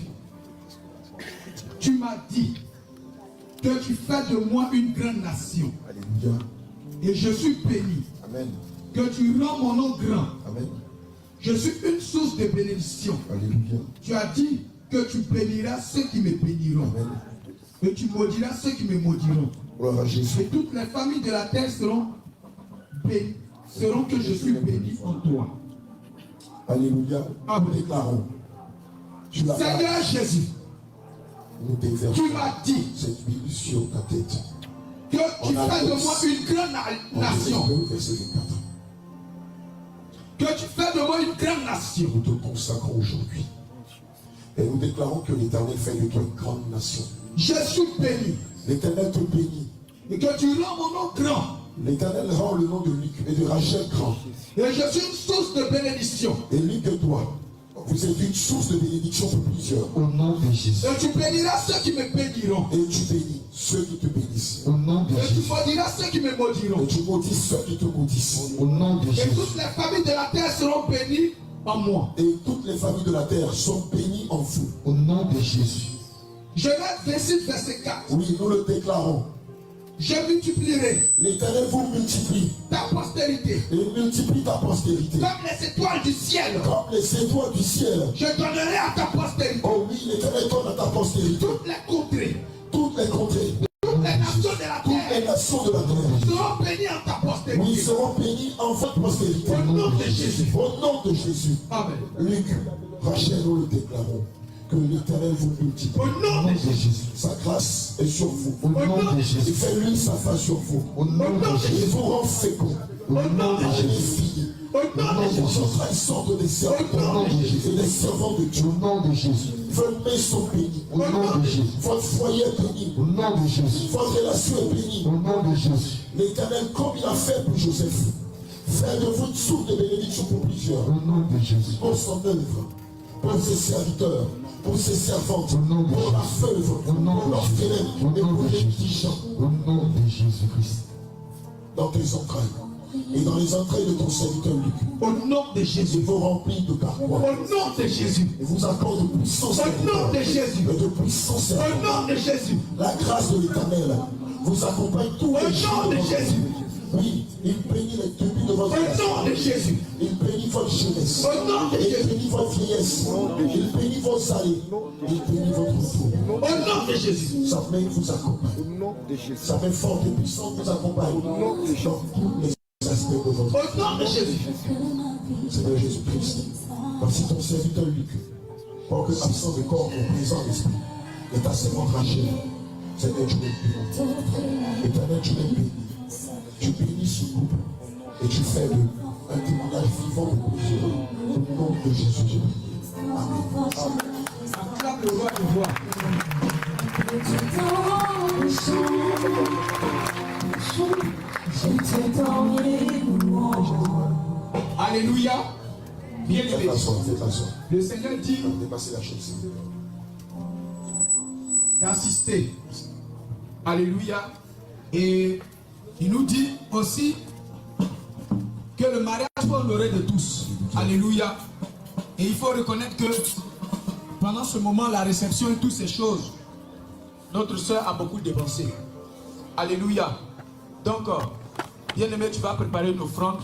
tu m'as dit que tu fais de moi une grande nation. Alléluia. Et je suis béni. Amen. Que tu rends mon nom grand. Amen. Je suis une source de bénédiction. Alléluia. Tu as dit que tu béniras ceux qui me béniront. Amen. Que tu maudiras ceux qui me maudiront. Gloire à Jésus. Et toutes les familles de la terre seront bénies, seront que je suis béni en toi. Alléluia. Amen. Nous déclarons. Seigneur Jésus, nous déversons tu m'as dit cette huile sur ta tête. que tu fais de moi une grande nation. Verset 24. Que tu fais de moi une grande nation. Nous te consacrons aujourd'hui. Et nous déclarons que l'Éternel fait de toi une grande nation. Je suis béni. L'Éternel te bénit. Et que tu rends mon nom grand. L'Éternel rend le nom de Luc et de Rachel grand. Et je suis une source de bénédiction. Et Luc et toi, vous êtes une source de bénédiction pour plusieurs. Au nom de Jésus. Et tu béniras ceux qui me béniront. Et tu bénis ceux qui te bénissent. Au nom de Et tu Jésus. maudiras ceux qui me maudiront. Et tu maudis ceux qui te maudissent. Au nom de Et Jésus. toutes les familles de la terre seront bénies en moi. Et toutes les familles de la terre sont bénies en vous. Au nom de Jésus. Genèse 26, verset 4. Oui, nous le déclarons. Je multiplierai L'Éternel vous multiplie ta postérité et multiplie ta postérité. comme les étoiles du ciel. Comme les étoiles du ciel. Je donnerai à ta postérité Oh oui, l'Éternel donne à ta postérité toutes les contrées, toutes les contrées, toutes les nations de la toutes les terre nations de la terre. seront bénies en ta Nous postérité. serons bénis en votre postérité. Au nom de Jésus. Au nom de Jésus. Amen. Luc, Rachel, nous le déclarons. Que l'Éternel vous multiplie. Au nom de Jésus. Sa grâce est sur vous. Au nom de Il Jésus. fait lui sa face sur vous. Au nom de Il Jésus. vous rend fécond. Au nom de Avec des Jésus. filles. Au nom de Vos Jésus. entrailles sortent des servants. Au nom de Jésus. Et des servants de Dieu. Au nom de Jésus. Vos mains sont bénies. Au nom de Jésus. Votre foyer est béni. Au nom de Jésus. Votre relation est bénie. Au nom de Jésus. L'Éternel, comme il a fait pour Joseph, fait de vous une source de bénédiction pour plusieurs. Au nom de Jésus. Pour son œuvre, pour ses serviteurs, pour ses servantes, Au nom de pour la Jésus. veuve, Au nom pour de l'orphelin Jésus. Au et nom pour de les Jésus. petits gens. Au nom de Jésus-Christ. Dans tes entrailles et dans les entrailles de ton serviteur Luc, Au nom de il Jésus. vous remplit de Au carquois nom de Jésus. et vous accorde de puissants Au nom serviteurs de Jésus. et de puissants Au servants. nom de Jésus. La grâce de l'Éternel vous accompagne tous Au les jours nom de votre Jésus. vie. Oui, il bénit les débuts de votre Au nom de Jésus. Il bénit votre jeunesse. Au nom de Il Jésus. bénit votre vieillesse. Il bénit vos années. Il bénit votre retour. Au nom de Jésus. Sa main vous accompagne. Au nom de Jésus. Sa main forte et puissante vous accompagne dans tous les aspects de votre vie. Au nom de Jésus. Seigneur Jésus-Christ, voici ton serviteur Luc, pour que absent de corps ou présent d'esprit, et ta servante Rachel, Seigneur, tu les bénis. Éternel, tu les bénis. Tu bénis ce couple et tu fais de un témoignage vivant de plusieurs. Au nom de Jésus, je prie. Amen. Acclame le roi de roi. Alléluia. Bien Faites aimé. la soin, faites la soin. Le Seigneur dit Dépassez la chaise. d'insister. Alléluia. Et il nous dit aussi que le mariage soit honoré de tous. Alléluia. Et il faut reconnaître que pendant ce moment, la réception et toutes ces choses, notre soeur a beaucoup dépensé. Alléluia. Donc, bien aimé, tu vas préparer une offrande.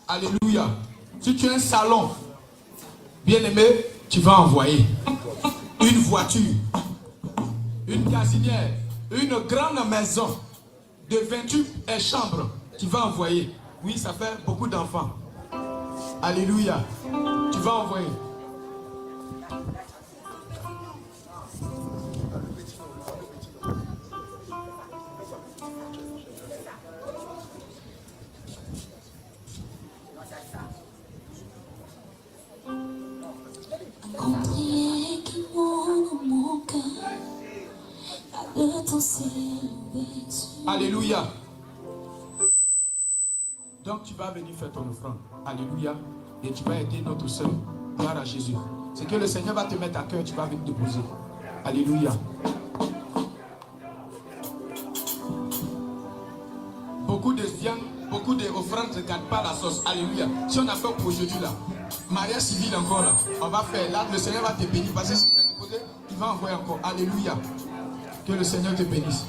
Alléluia. Si tu as un salon, bien aimé, tu vas envoyer une voiture, une gazinière, une grande maison de 28 chambres. Tu vas envoyer. Oui, ça fait beaucoup d'enfants. Alléluia. Tu vas envoyer. Prière qui monte dans mon cœur, pas de temps s'élever. Alléluia. Donc tu vas venir faire ton offrande. Alléluia. Et tu vas aider notre soeur. Gloire à Jésus. C'est que le Seigneur va te mettre à cœur, tu vas venir déposer. Alléluia. Beaucoup de viandes, beaucoup d'offrandes ne gardent pas la sauce. Alléluia. Si on a fait pour aujourd'hui là, mariage civil encore là, on va faire. Là, le Seigneur va te bénir. Parce que si tu as déposé, il va envoyer encore. Alléluia. Que le Seigneur te bénisse.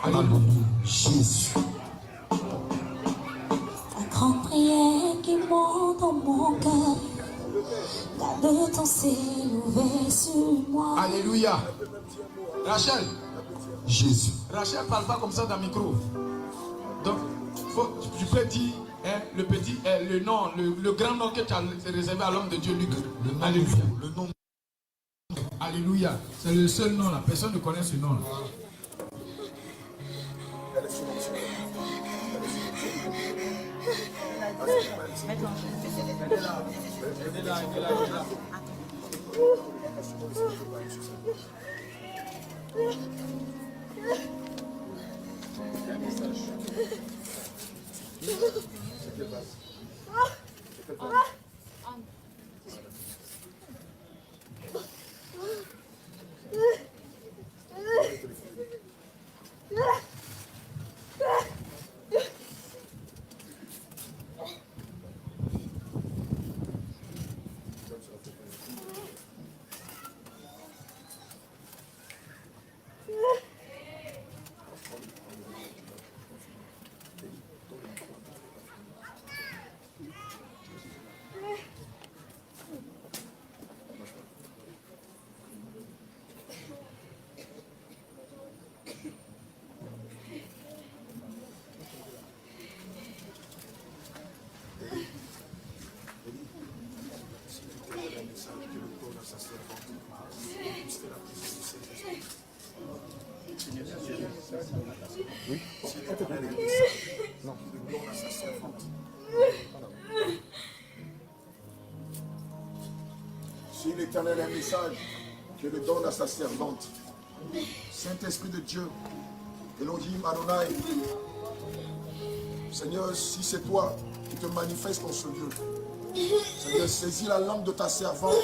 Alléluia. Jésus. La grande prière qui monte dans mon cœur, garde ton ciel ouvert sur moi. Alléluia. Rachel. Jésus. Rachel parle pas comme ça dans le micro. Donc, tu peux dire le petit, le nom, le grand nom que tu as réservé à l'homme de Dieu, Luc. Alléluia. Le nom. Alléluia. C'est le seul nom là. Personne ne connaît ce nom là. Si l'Éternel a un message, je le donne à sa servante. Saint-Esprit de Dieu, Elohim Adonai, Seigneur, si c'est toi qui te manifestes en ce lieu, Seigneur, saisis la langue de ta servante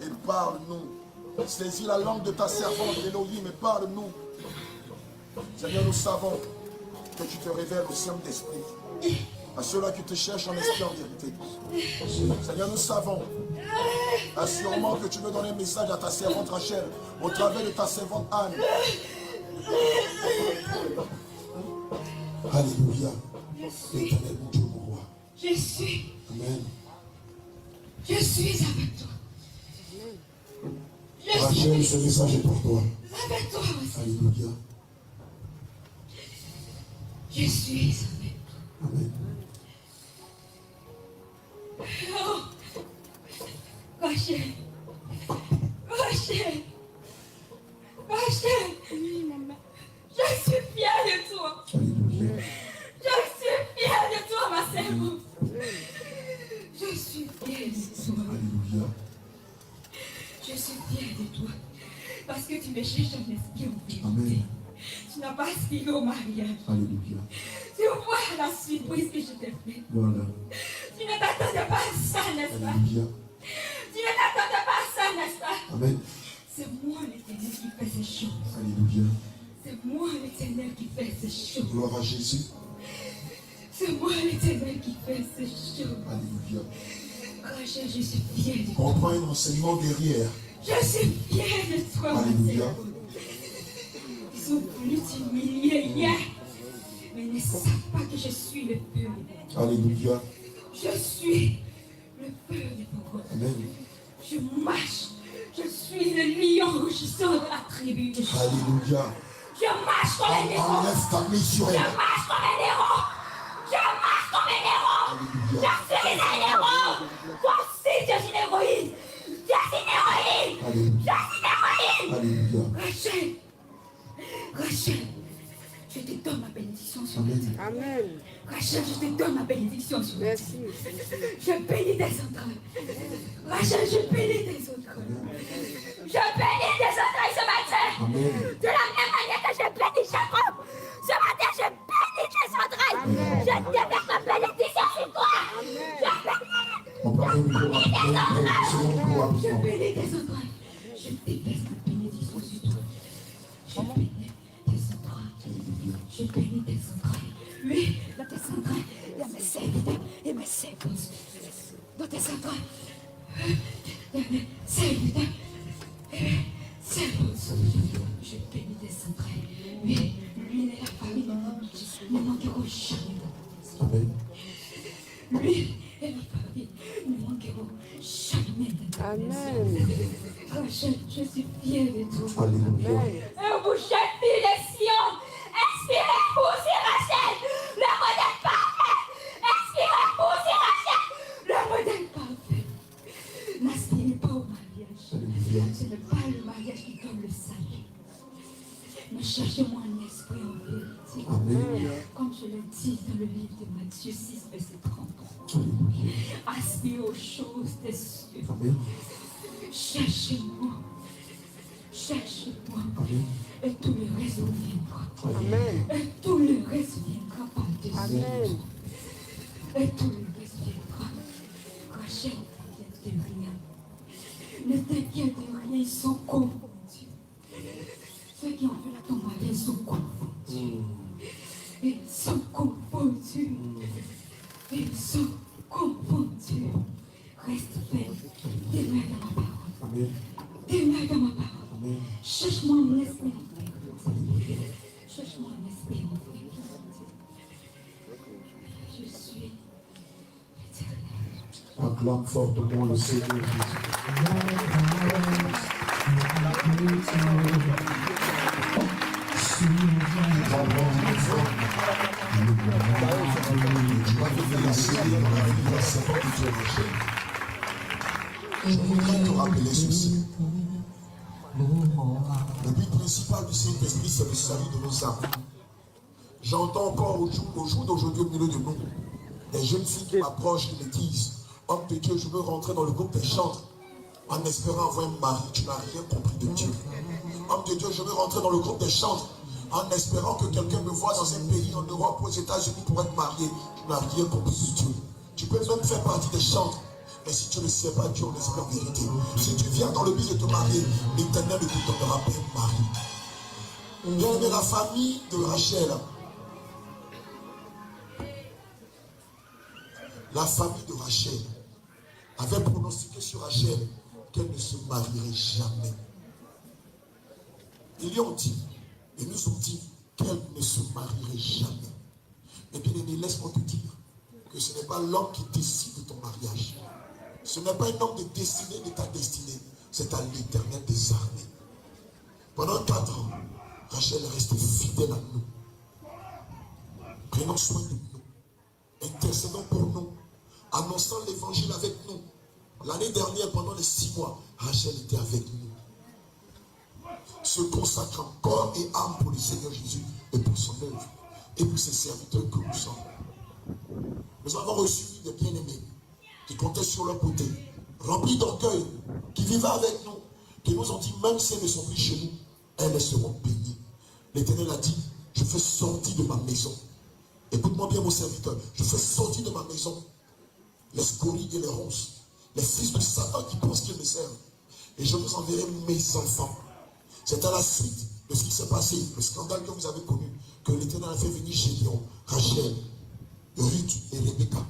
et parle-nous. Saisis la langue de ta servante, Elohim, et parle-nous. Seigneur, nous savons que tu te révèles au Saint-Esprit, à ceux-là qui te cherchent en esprit en vérité. Seigneur, nous savons assurément que tu veux donner un message à ta servante Rachel, au travers de ta servante Anne. Alléluia. Éternel mon Dieu, mon roi. Je suis. Amen. Je suis avec toi. Rachel, ce message est pour toi. Avec toi aussi. Alléluia. Je suis avec toi. Amen. Oh. Rachel. Rachel. Rachel. Oui, maman. Je suis fière de toi. Alléluia. Je suis fière de toi, ma servante. Je suis fière de toi. Alléluia. Je suis fière de toi. Parce que tu me cherches en esprit en vérité. Amen. Tu n'as pas aspiré au mariage. Alléluia. Tu vois la surprise que je t'ai faite. Voilà. Tu ne t'attendais pas à ça, n'est-ce pas? Alléluia. Tu ne t'attendais pas à ça, n'est-ce pas? Amen. C'est moi l'Éternel qui fait ces choses. Alléluia. C'est moi l'Éternel qui fait ces choses. Gloire à Jésus. C'est moi l'Éternel qui fait ces choses. Alléluia. Rachel, je suis fière de toi. On prend un enseignement derrière. Je suis fière de toi, ma Alléluia. sœur. Ils ont voulu t'humilier hier, mais ils ne savent pas que je suis le feu. Alléluia. Je suis le feu des pauvres. Amen. Je marche. Je suis le lion rugissant de la tribu de Juda. Alléluia. Je marche comme un héros. Enlève ta main sur Je elle. marche comme un héros. Je marche comme un héros. Alléluia. Je suis un héros. Toi aussi, tu es une héroïne. Tu es une héroïne. Alléluia. Tu es une héroïne. Alléluia. Rachel. Rachel. Je te donne ma bénédiction sur la terre. Amen. Rachel, je te donne ma bénédiction sur la terre. Merci. Je bénis tes entrailles. Rachel, je bénis tes entrailles. Je bénis tes entrailles ce matin. Amen. De la même manière que je bénis Jacob. Je bénis tes entrailles. Je déteste la bénédiction sur toi. Je bénis tes entrailles. Je bénis tes entrailles. Oui, dans tes entrailles, il y a mes serviteurs et mes servantes. Dans tes entrailles, il y a mes serviteurs et mes servantes. Je bénis tes entrailles. Oui, lui et la famille ne manqueront jamais. Amen. Lui et la famille ne manqueront jamais. Amen. Rachel, je suis fière de toi. Alléluia. Un boucher fille de Sion, inspirez pour Rachel, le modèle parfait. Inspirez pour Rachel, le modèle parfait. N'aspirez pas au mariage. Ce n'est pas le mariage qui donne le salut. Mais cherchez-moi un esprit en vérité. Amen. Comme je le dis dans le livre de Matthieu 6, verset 30. Alléluia. Aspirez aux choses des cieux. Amen. Cherchez-moi. Cherchez-moi. Amen. Et tout le reste viendra. Amen. Et tout le reste viendra par-dessus. Amen. Et tout le reste viendra. Rachel, ne t'inquiète de rien. Ne t'inquiète de rien, ils sont confondus. Ceux qui ont fait la tombe, ils sont confondus. Ils sont confondus. Ils sont confondus. Reste ferme. Demeure dans ma parole. Amen. Demeure dans ma parole. Amen. Cherche-moi un esprit en vérité. Cherche-moi un esprit en vérité. Je suis éternel. Acclame fortement le Seigneur Jésus. Je voudrais te rappeler ceci. Le but principal du Saint-Esprit, c'est le salut de nos âmes. J'entends encore au jour d'aujourd'hui au milieu de nous des jeunes filles qui m'approchent, qui me disent: homme de Dieu, je veux rentrer dans le groupe des chantres en espérant avoir un mari. Tu n'as rien compris de Dieu. Homme de Dieu, je veux rentrer dans le groupe des chantres en espérant que quelqu'un me voit dans un pays, en Europe, aux États-Unis pour être marié. Tu n'as rien compris de Dieu. Tu peux même faire partie des chantres. Mais si tu ne sais pas Dieu en esprit en vérité, si tu viens dans le but de te marier, l'Éternel ne te donnera pas un mari. Bien aimé, la famille de Rachel, la famille de Rachel avait pronostiqué sur Rachel qu'elle ne se marierait jamais. Ils lui ont dit, et nous ont dit qu'elle ne se marierait jamais. Mais bien aimé, laisse-moi te dire que ce n'est pas l'homme qui décide de ton mariage. Ce n'est pas un homme de destinée de ta destinée, c'est à l'Éternel des armées. Pendant 4 ans, Rachel reste fidèle à nous. Prenons soin de nous, intercédons pour nous, annonçant l'évangile avec nous. L'année dernière, pendant les 6 mois, Rachel était avec nous, se consacrant corps et âme pour le Seigneur Jésus et pour son œuvre et pour ses serviteurs que nous sommes. Nous avons reçu des bien-aimés qui comptaient sur leur côté, remplis d'orgueil, qui vivaient avec nous, qui nous ont dit, même si elles ne sont plus chez nous, elles seront bénies. L'Éternel a dit, je fais sortir de ma maison. Écoute-moi bien, mon serviteur, je fais sortir de ma maison les scories et les ronces, les fils de Satan qui pensent qu'ils me servent. Et je vous enverrai mes enfants. C'est à la suite de ce qui s'est passé, le scandale que vous avez connu, que l'Éternel a fait venir Gédéon, Rachel, Ruth et Rebecca.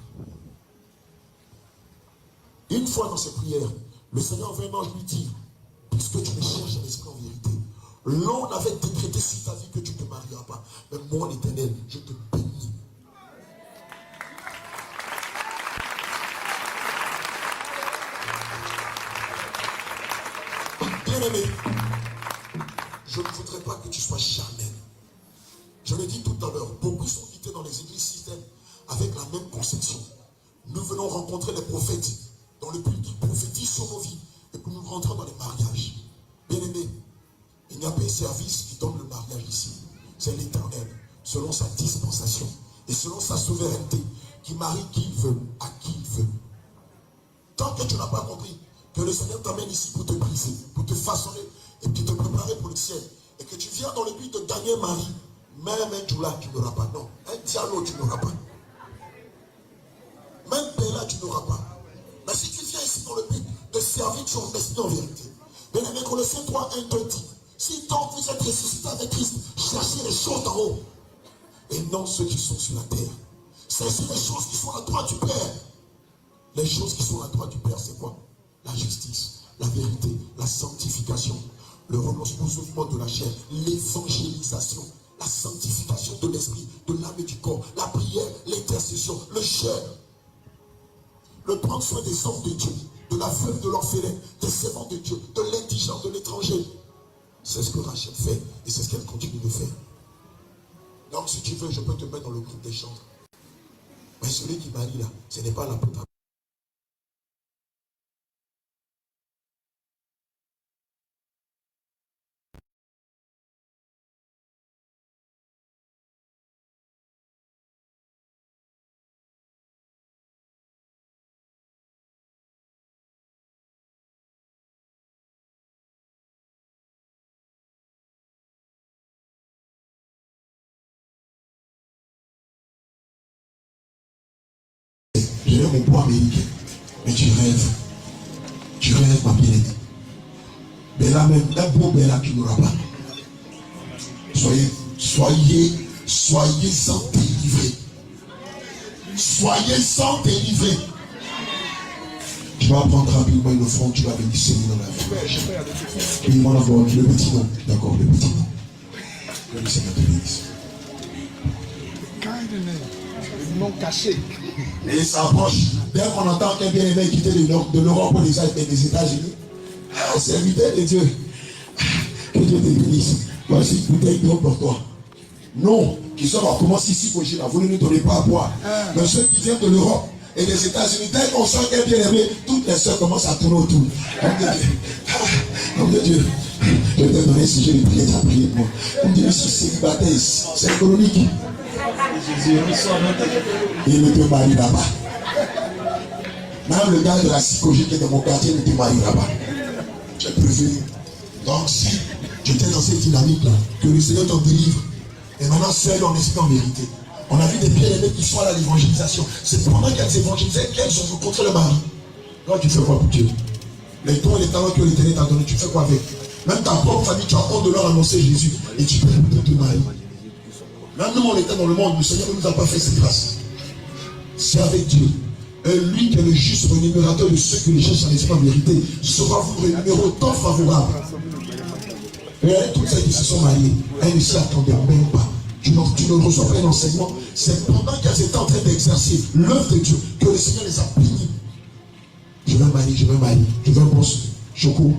Une fois dans ses prières, le Seigneur envoie un ange lui dire, puisque tu me cherches à l'esprit en vérité, l'on avait décrété sur ta vie que tu ne te marieras pas. Mais moi, l'Éternel, je te bénis. Bien-aimé, je ne voudrais pas que tu sois charnel. Je l'ai dit tout à l'heure, beaucoup sont quittés dans les églises systèmes avec la même conception. Nous venons rencontrer les prophètes dans le but qui prophétisent sur nos vies et que nous rentrons dans les mariages. Bien-aimé, il n'y a pas un service qui donne le mariage ici. C'est l'Éternel, selon sa dispensation et selon sa souveraineté, qui marie qui il veut, à qui il veut. Tant que tu n'as pas compris que le Seigneur t'amène ici pour te briser, pour te façonner et puis te préparer pour le ciel, et que tu viens dans le but de gagner un mari, même un Djoula, tu n'auras pas. Non, un Diallo, tu n'auras pas. Même Bella, tu n'auras pas. Mais si tu viens ici dans le but de servir Dieu en esprit en vérité. Bien-aimés, Colossiens 3, 1 te dit, si donc vous êtes ressuscité avec Christ, cherchez les choses en haut et non ceux qui sont sur la terre. C'est les choses qui sont à droite du Père. Les choses qui sont à droite du Père, c'est quoi? La justice, la vérité, la sanctification, le renoncement au mouvement de la chair, l'évangélisation, la sanctification de l'esprit, de l'âme et du corps, la prière, l'intercession, le jeûne, le prendre soin des hommes de Dieu, de la veuve, de l'orphelin, des servants de Dieu, de l'indigent, de l'étranger. C'est ce que Rachel fait et c'est ce qu'elle continue de faire. Donc si tu veux, je peux te mettre dans le groupe des chantres. Mais celui qui marie là, ce n'est pas l'apôtre. J'ai mon poids américain, mais tu rêves ma bien-aimée. Mais là même, un beau bel là qui n'aura pas. Soyez-en délivrés. Soyez-en délivrés. Tu vas prendre rapidement une offrande, tu vas venir saigner dans la vie. Et moi d'abord, le petit nom. D'accord, le petit nom. Le Seigneur te bénisse. Le nom caché. Et ça approche. Dès qu'on entend qu'un bien-aimé quitter de l'Europe pour les États-Unis, serviteur de Dieu, que Dieu te bénisse. Voici une bouteille d'eau pour toi. Non, qui sont commence ici pour Gila. Vous ne nous donnez pas à boire. Mais ceux qui viennent de l'Europe et des États-Unis, dès qu'on sent qu'un bien-aimé, toutes les soeurs commencent à tourner autour. Homme de Dieu, je vais te donner un sujet de prière, tu as prié pour moi. On me dit, je suis célibataire, c'est économique. Il ne te marie là-bas. Même le gars de la psychologie qui est dans mon quartier ne te marie là-bas. J'ai préféré. Donc si tu étais dans cette dynamique-là, que le Seigneur t'en délivre, et maintenant seul en esprit en vérité. On a vu des bien-aimés qui sont à l'évangélisation. C'est pendant qu'elles évangélisaient qu'elles ont rencontré le mari. Toi, tu fais quoi pour Dieu? Les dons et les talents que l'Éternel t'a donné, tu fais quoi avec? Même ta propre famille, tu as honte de leur annoncer Jésus et tu peux de te marier. Même nous, on était dans le monde, le Seigneur ne nous a pas fait cette grâce. C'est avec Dieu. Et lui qui est le juste rémunérateur de ceux que les cherchent en esprit en vérité sera vous rémunérer autant favorable. Et toutes celles qui se sont mariées, elles ne s'y attendaient même pas. Tu ne reçois pas un enseignement. C'est pendant qu'elles étaient en train d'exercer l'œuvre de Dieu que le Seigneur les a bénis. Je veux marier. Je veux un boss. Choco,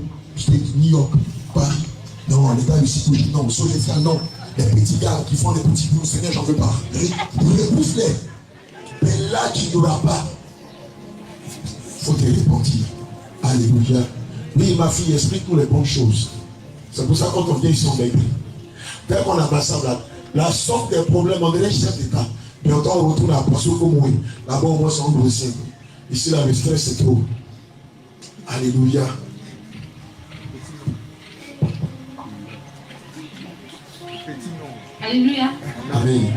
New York, Paris. Non, l'état de psychologie, non. Soleil, non. Les petits gars qui font les petits boulots, Seigneur, j'en veux pas. Repousse-les. Mais là, tu n'auras pas. Il faut te repentir. Alléluia. Oui, ma fille, explique-nous les bonnes choses. C'est pour ça que quand on vient ici, on est dès qu'on a massacre la somme des problèmes, on dirait chef d'État. Mais on retourne à la poisson comme oui. Là-bas, au moins, c'est un dossier. Ici, là, le stress, c'est trop. Alléluia. Alléluia. Amen.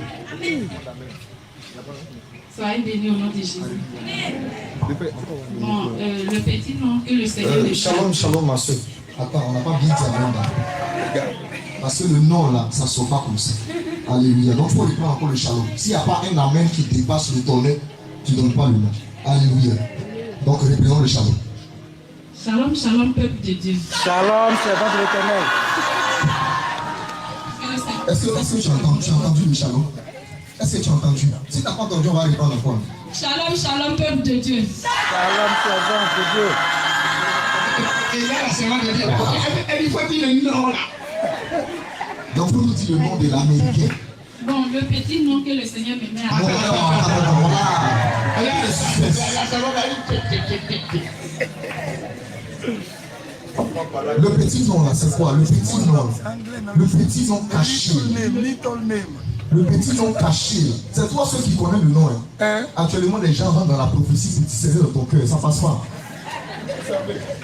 Soyez bénis au nom de Jésus. Bon, le petit nom que le Seigneur le Shalom, ma soeur. Attends, on n'a pas bien dit avant là. Parce que le nom là, ça ne sort pas comme ça. Alléluia. Donc il faut reprendre encore le shalom. S'il n'y a pas un amen qui dépasse le tonnet, tu ne donnes pas le nom. Alléluia. Donc reprenons le shalom. Shalom, shalom, peuple de Dieu. Shalom, servant de l'Éternel. Est-ce que tu as entendu le shalom? Est-ce que tu as entendu? Si tu n'as pas entendu, on va reprendre encore. Shalom, shalom, peuple de Dieu. Shalom, servant de Dieu. Et là, la servante de Dieu, elle faut dire le nom là. Donc, vous nous dites le nom de l'Américain. Bon, le petit nom que le Seigneur me met à Le petit nom là, c'est quoi? Le petit nom. Le petit nom caché. Le petit nom caché. C'est toi ceux qui connaissent le nom. Hein? Actuellement, les gens rentrent dans la prophétie, c'est serré dans ton cœur, ça passe pas.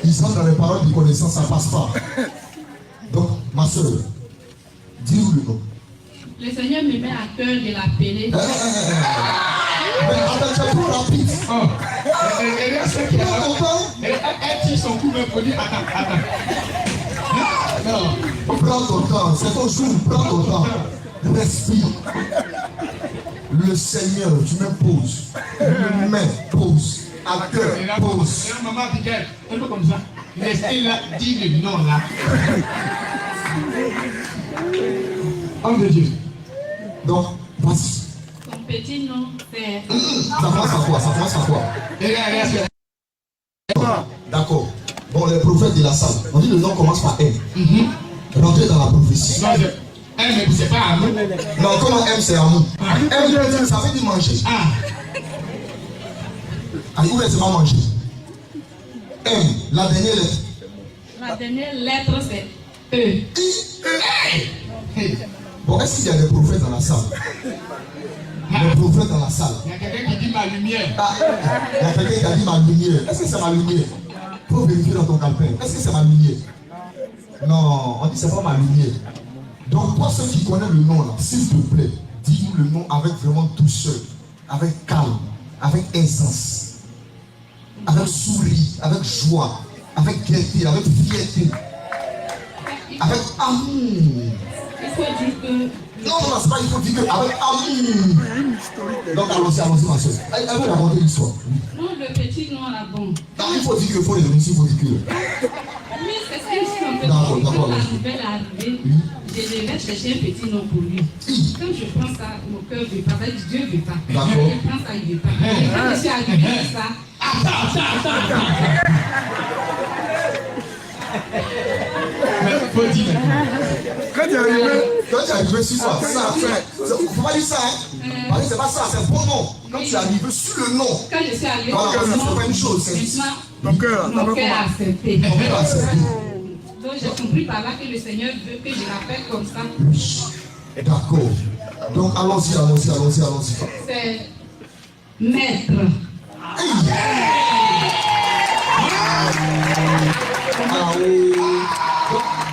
Ils rentrent dans les paroles de connaissance, ça passe pas. Donc, ma soeur, dis-nous le nom. Le Seigneur me met à cœur de l'appeler. Mais attends, c'est trop rapide. Et là, c'est qu'il a. Elle tire son coup, mais pour dire attends. Non, prends ton temps, c'est ton jour, prends ton temps. Respire. Le Seigneur, tu mets pause. Le mets pause. À cœur, pause. Et la maman dit qu'elle est comme ça. Laissez là, dis le nom là. Homme de Dieu. Donc, vas-y. Ton petit nom, c'est. Ça commence à quoi? Ça commence à quoi? D'accord. Bon, les prophètes de la salle, on dit le nom commence par M. Rentrez dans la prophétie. M, mais c'est pas amour. Non, comment M c'est amour? M, ça veut dire manger. Ah, où est-ce que va manger? M, la dernière lettre. La dernière lettre, c'est E. Bon, est-ce qu'il y a des prophètes dans la salle? Les prophètes dans la salle. Il y a quelqu'un qui dit ma lumière. Il y a quelqu'un qui a dit ma lumière. Est-ce que c'est ma lumière? Il faut vérifier dans ton calepin. Est-ce que c'est ma lumière? Non, on dit c'est pas ma lumière. Donc, toi, ceux qui connaissent le nom là, s'il te plaît, dis-nous le nom avec vraiment douceur, avec calme, avec aisance, avec sourire, avec joie, avec gaieté, avec fierté, avec amour. Il faut dire que. Non, c'est pas il faut dire que avec amour. Donc, allons-y, ma soeur. Elle veut raconter l'histoire. Non, le petit nom là, bon. Non, il faut dire qu'il faut les donner, il faut dire que. Mais c'est ce que je suis en fait. D'accord. Quand la nouvelle est arrivée, je devais chercher un petit nom pour lui. Quand je prends ça, mon cœur ne veut pas. Dieu ne veut pas. D'accord. Je prends ça, il ne veut pas. Et quand je suis arrivée à ça. Attends. Mais faut dire. Quand tu es arrivé sur ça, faut pas dire ça, hein. Parce que c'est pas ça, c'est bon nom. Quand tu es arrivé sur le nom. Quand je suis arrivée voilà, c'est pas une chose. Mon cœur a accepté. Donc j'ai compris par là que le Seigneur veut que je l'appelle comme ça. D'accord. Donc allons-y. C'est maître.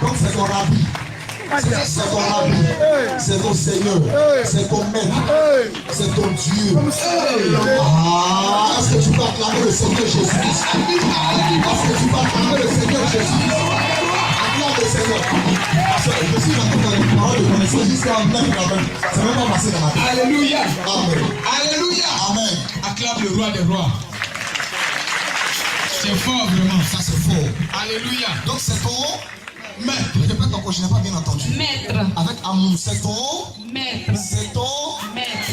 Donc c'est ton rabbi. C'est ton rabbi. C'est ton Seigneur. C'est ton maître. C'est ton Dieu. Est-ce que tu peux acclamer le Seigneur Jésus? Est-ce que tu peux acclamer le Seigneur Jésus? Acclame le Seigneur. Je suis dans une parole de connaissance jusqu'à même quand même. C'est même pas passé dans ma tête. Alléluia. Amen. Alléluia. Amen. Acclame le roi des rois. C'est fort vraiment. Ça c'est fort. Alléluia. Donc c'est ton maître. Répète encore, je n'ai pas bien entendu. Maître. Avec amour, c'est ton maître. C'est ton maître.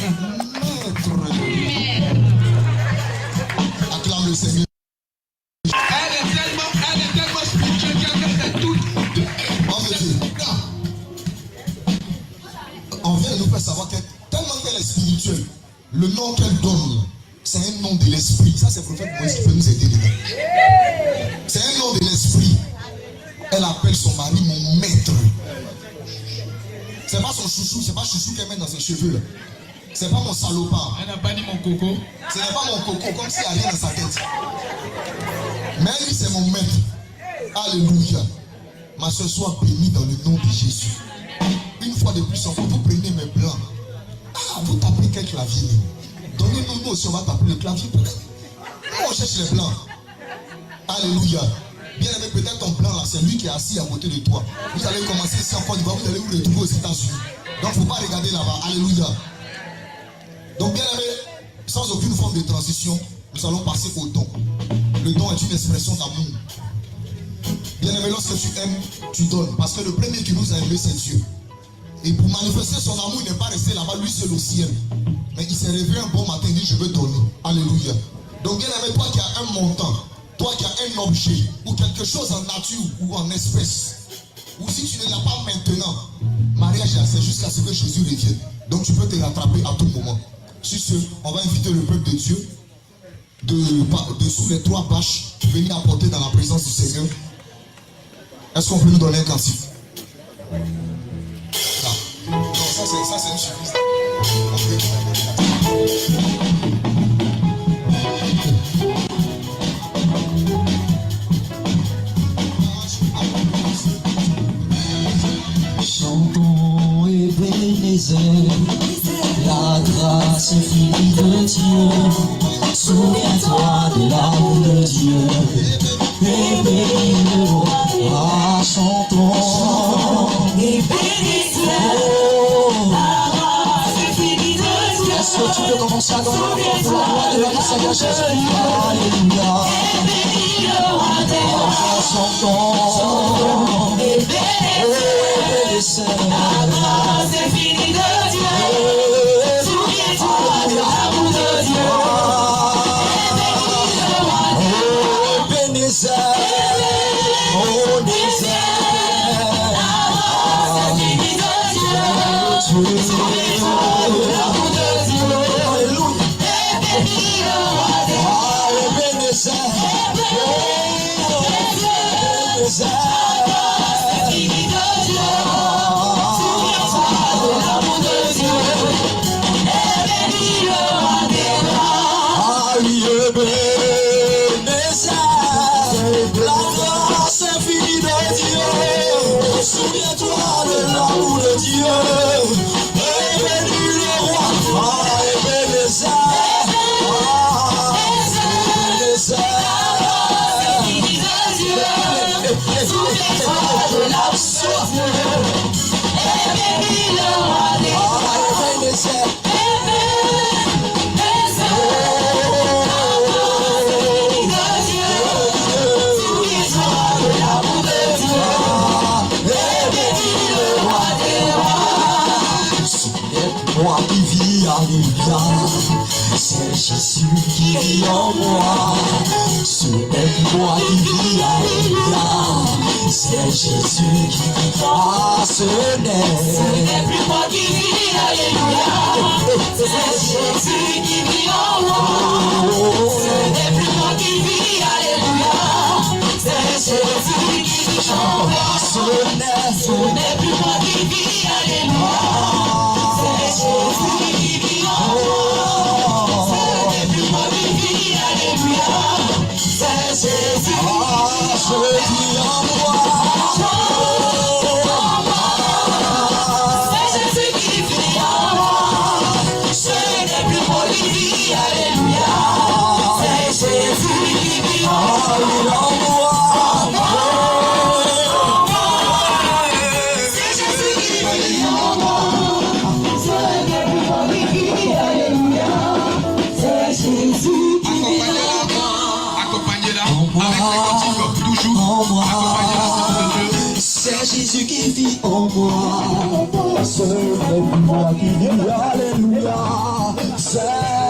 Acclame le Seigneur. Elle est tellement spirituelle qu'elle fait tout. On vient de nous faire savoir que tellement qu'elle est spirituelle, le nom qu'elle donne, c'est un nom de l'esprit. Ça, c'est le prophète Moïse qui peut nous aider dedans. C'est un nom de l'esprit. Elle appelle son mari mon maître. C'est pas son chouchou, c'est pas chouchou qu'elle met dans ses cheveux là. C'est pas mon salopard. Elle n'a pas dit mon coco. Ce n'est pas mon coco, comme s'il n'y a rien dans sa tête. Mais lui, c'est mon maître. Alléluia. Ma soeur, sois bénie dans le nom de Jésus. Une fois de plus, vous prenez mes blancs. Vous tapez quel clavier? Donnez-nous, nous aussi, on va taper le clavier. On cherche les blancs. Alléluia. Bien aimé, peut-être ton blanc là, c'est lui qui est assis à côté de toi. Vous allez commencer ici en Côte d'Ivoire, vous allez vous retrouver aux États-Unis. Donc, il ne faut pas regarder là-bas. Alléluia. Donc, bien aimé, sans aucune forme de transition, nous allons passer au don. Le don est une expression d'amour. Bien aimé, lorsque tu aimes, tu donnes. Parce que le premier qui nous a aimés, c'est Dieu. Et pour manifester son amour, il n'est pas resté là-bas, lui seul au ciel. Mais il s'est réveillé un bon matin, il dit, je veux donner. Alléluia. Donc, bien aimé, toi qui as un montant, toi qui as un objet, ou quelque chose en nature, ou en espèce, ou si tu ne l'as pas maintenant, mariage, c'est jusqu'à ce que Jésus revienne. Donc, tu peux te rattraper à tout moment. Sur ce, on va inviter le peuple de Dieu de sous les 3 bâches venir apporter dans la présence du Seigneur. Est-ce qu'on peut nous donner un cantique? Non, ça c'est une surprise. Chantons Ebenezer, la grâce infinie de Dieu. Souviens-toi de l'amour de Dieu. Et bénis-le à son nom. Et bénis-le. Est-ce que tu peux commencer à adorer la gloire de notre Seigneur Jésus? Alléluia. Et bénis-le à son nom. Et bénis-le. La grâce infinie de Dieu. Souviens-toi de l'amour de Dieu. Souviens-toi de l'amour de Dieu. Et bénis le roi. Et bénis souviens-toi de l'amour de Dieu. Et bénis le roi des rois. Moi qui vis, alléluia, c'est Jésus qui vit en moi. Ce n'est moi qui vis, alléluia, c'est Jésus qui vit en moi. Ce n'est plus moi qui vis, alléluia, c'est Jésus qui vit en moi. Ce n'est plus moi qui vis, alléluia, c'est Jésus qui vit en moi. Ce n'est plus moi qui vis, alléluia. Jésus qui vit en moi, ce n'est plus moi qui vis, alléluia, c'est Jésus qui vit en moi, c'est Jésus qui vit en moi, ce n'est plus moi qui vis, alléluia, c'est Jésus qui vit en moi. C'est Jésus qui vit en moi. Ce n'est plus moi qui vis, alléluia. C'est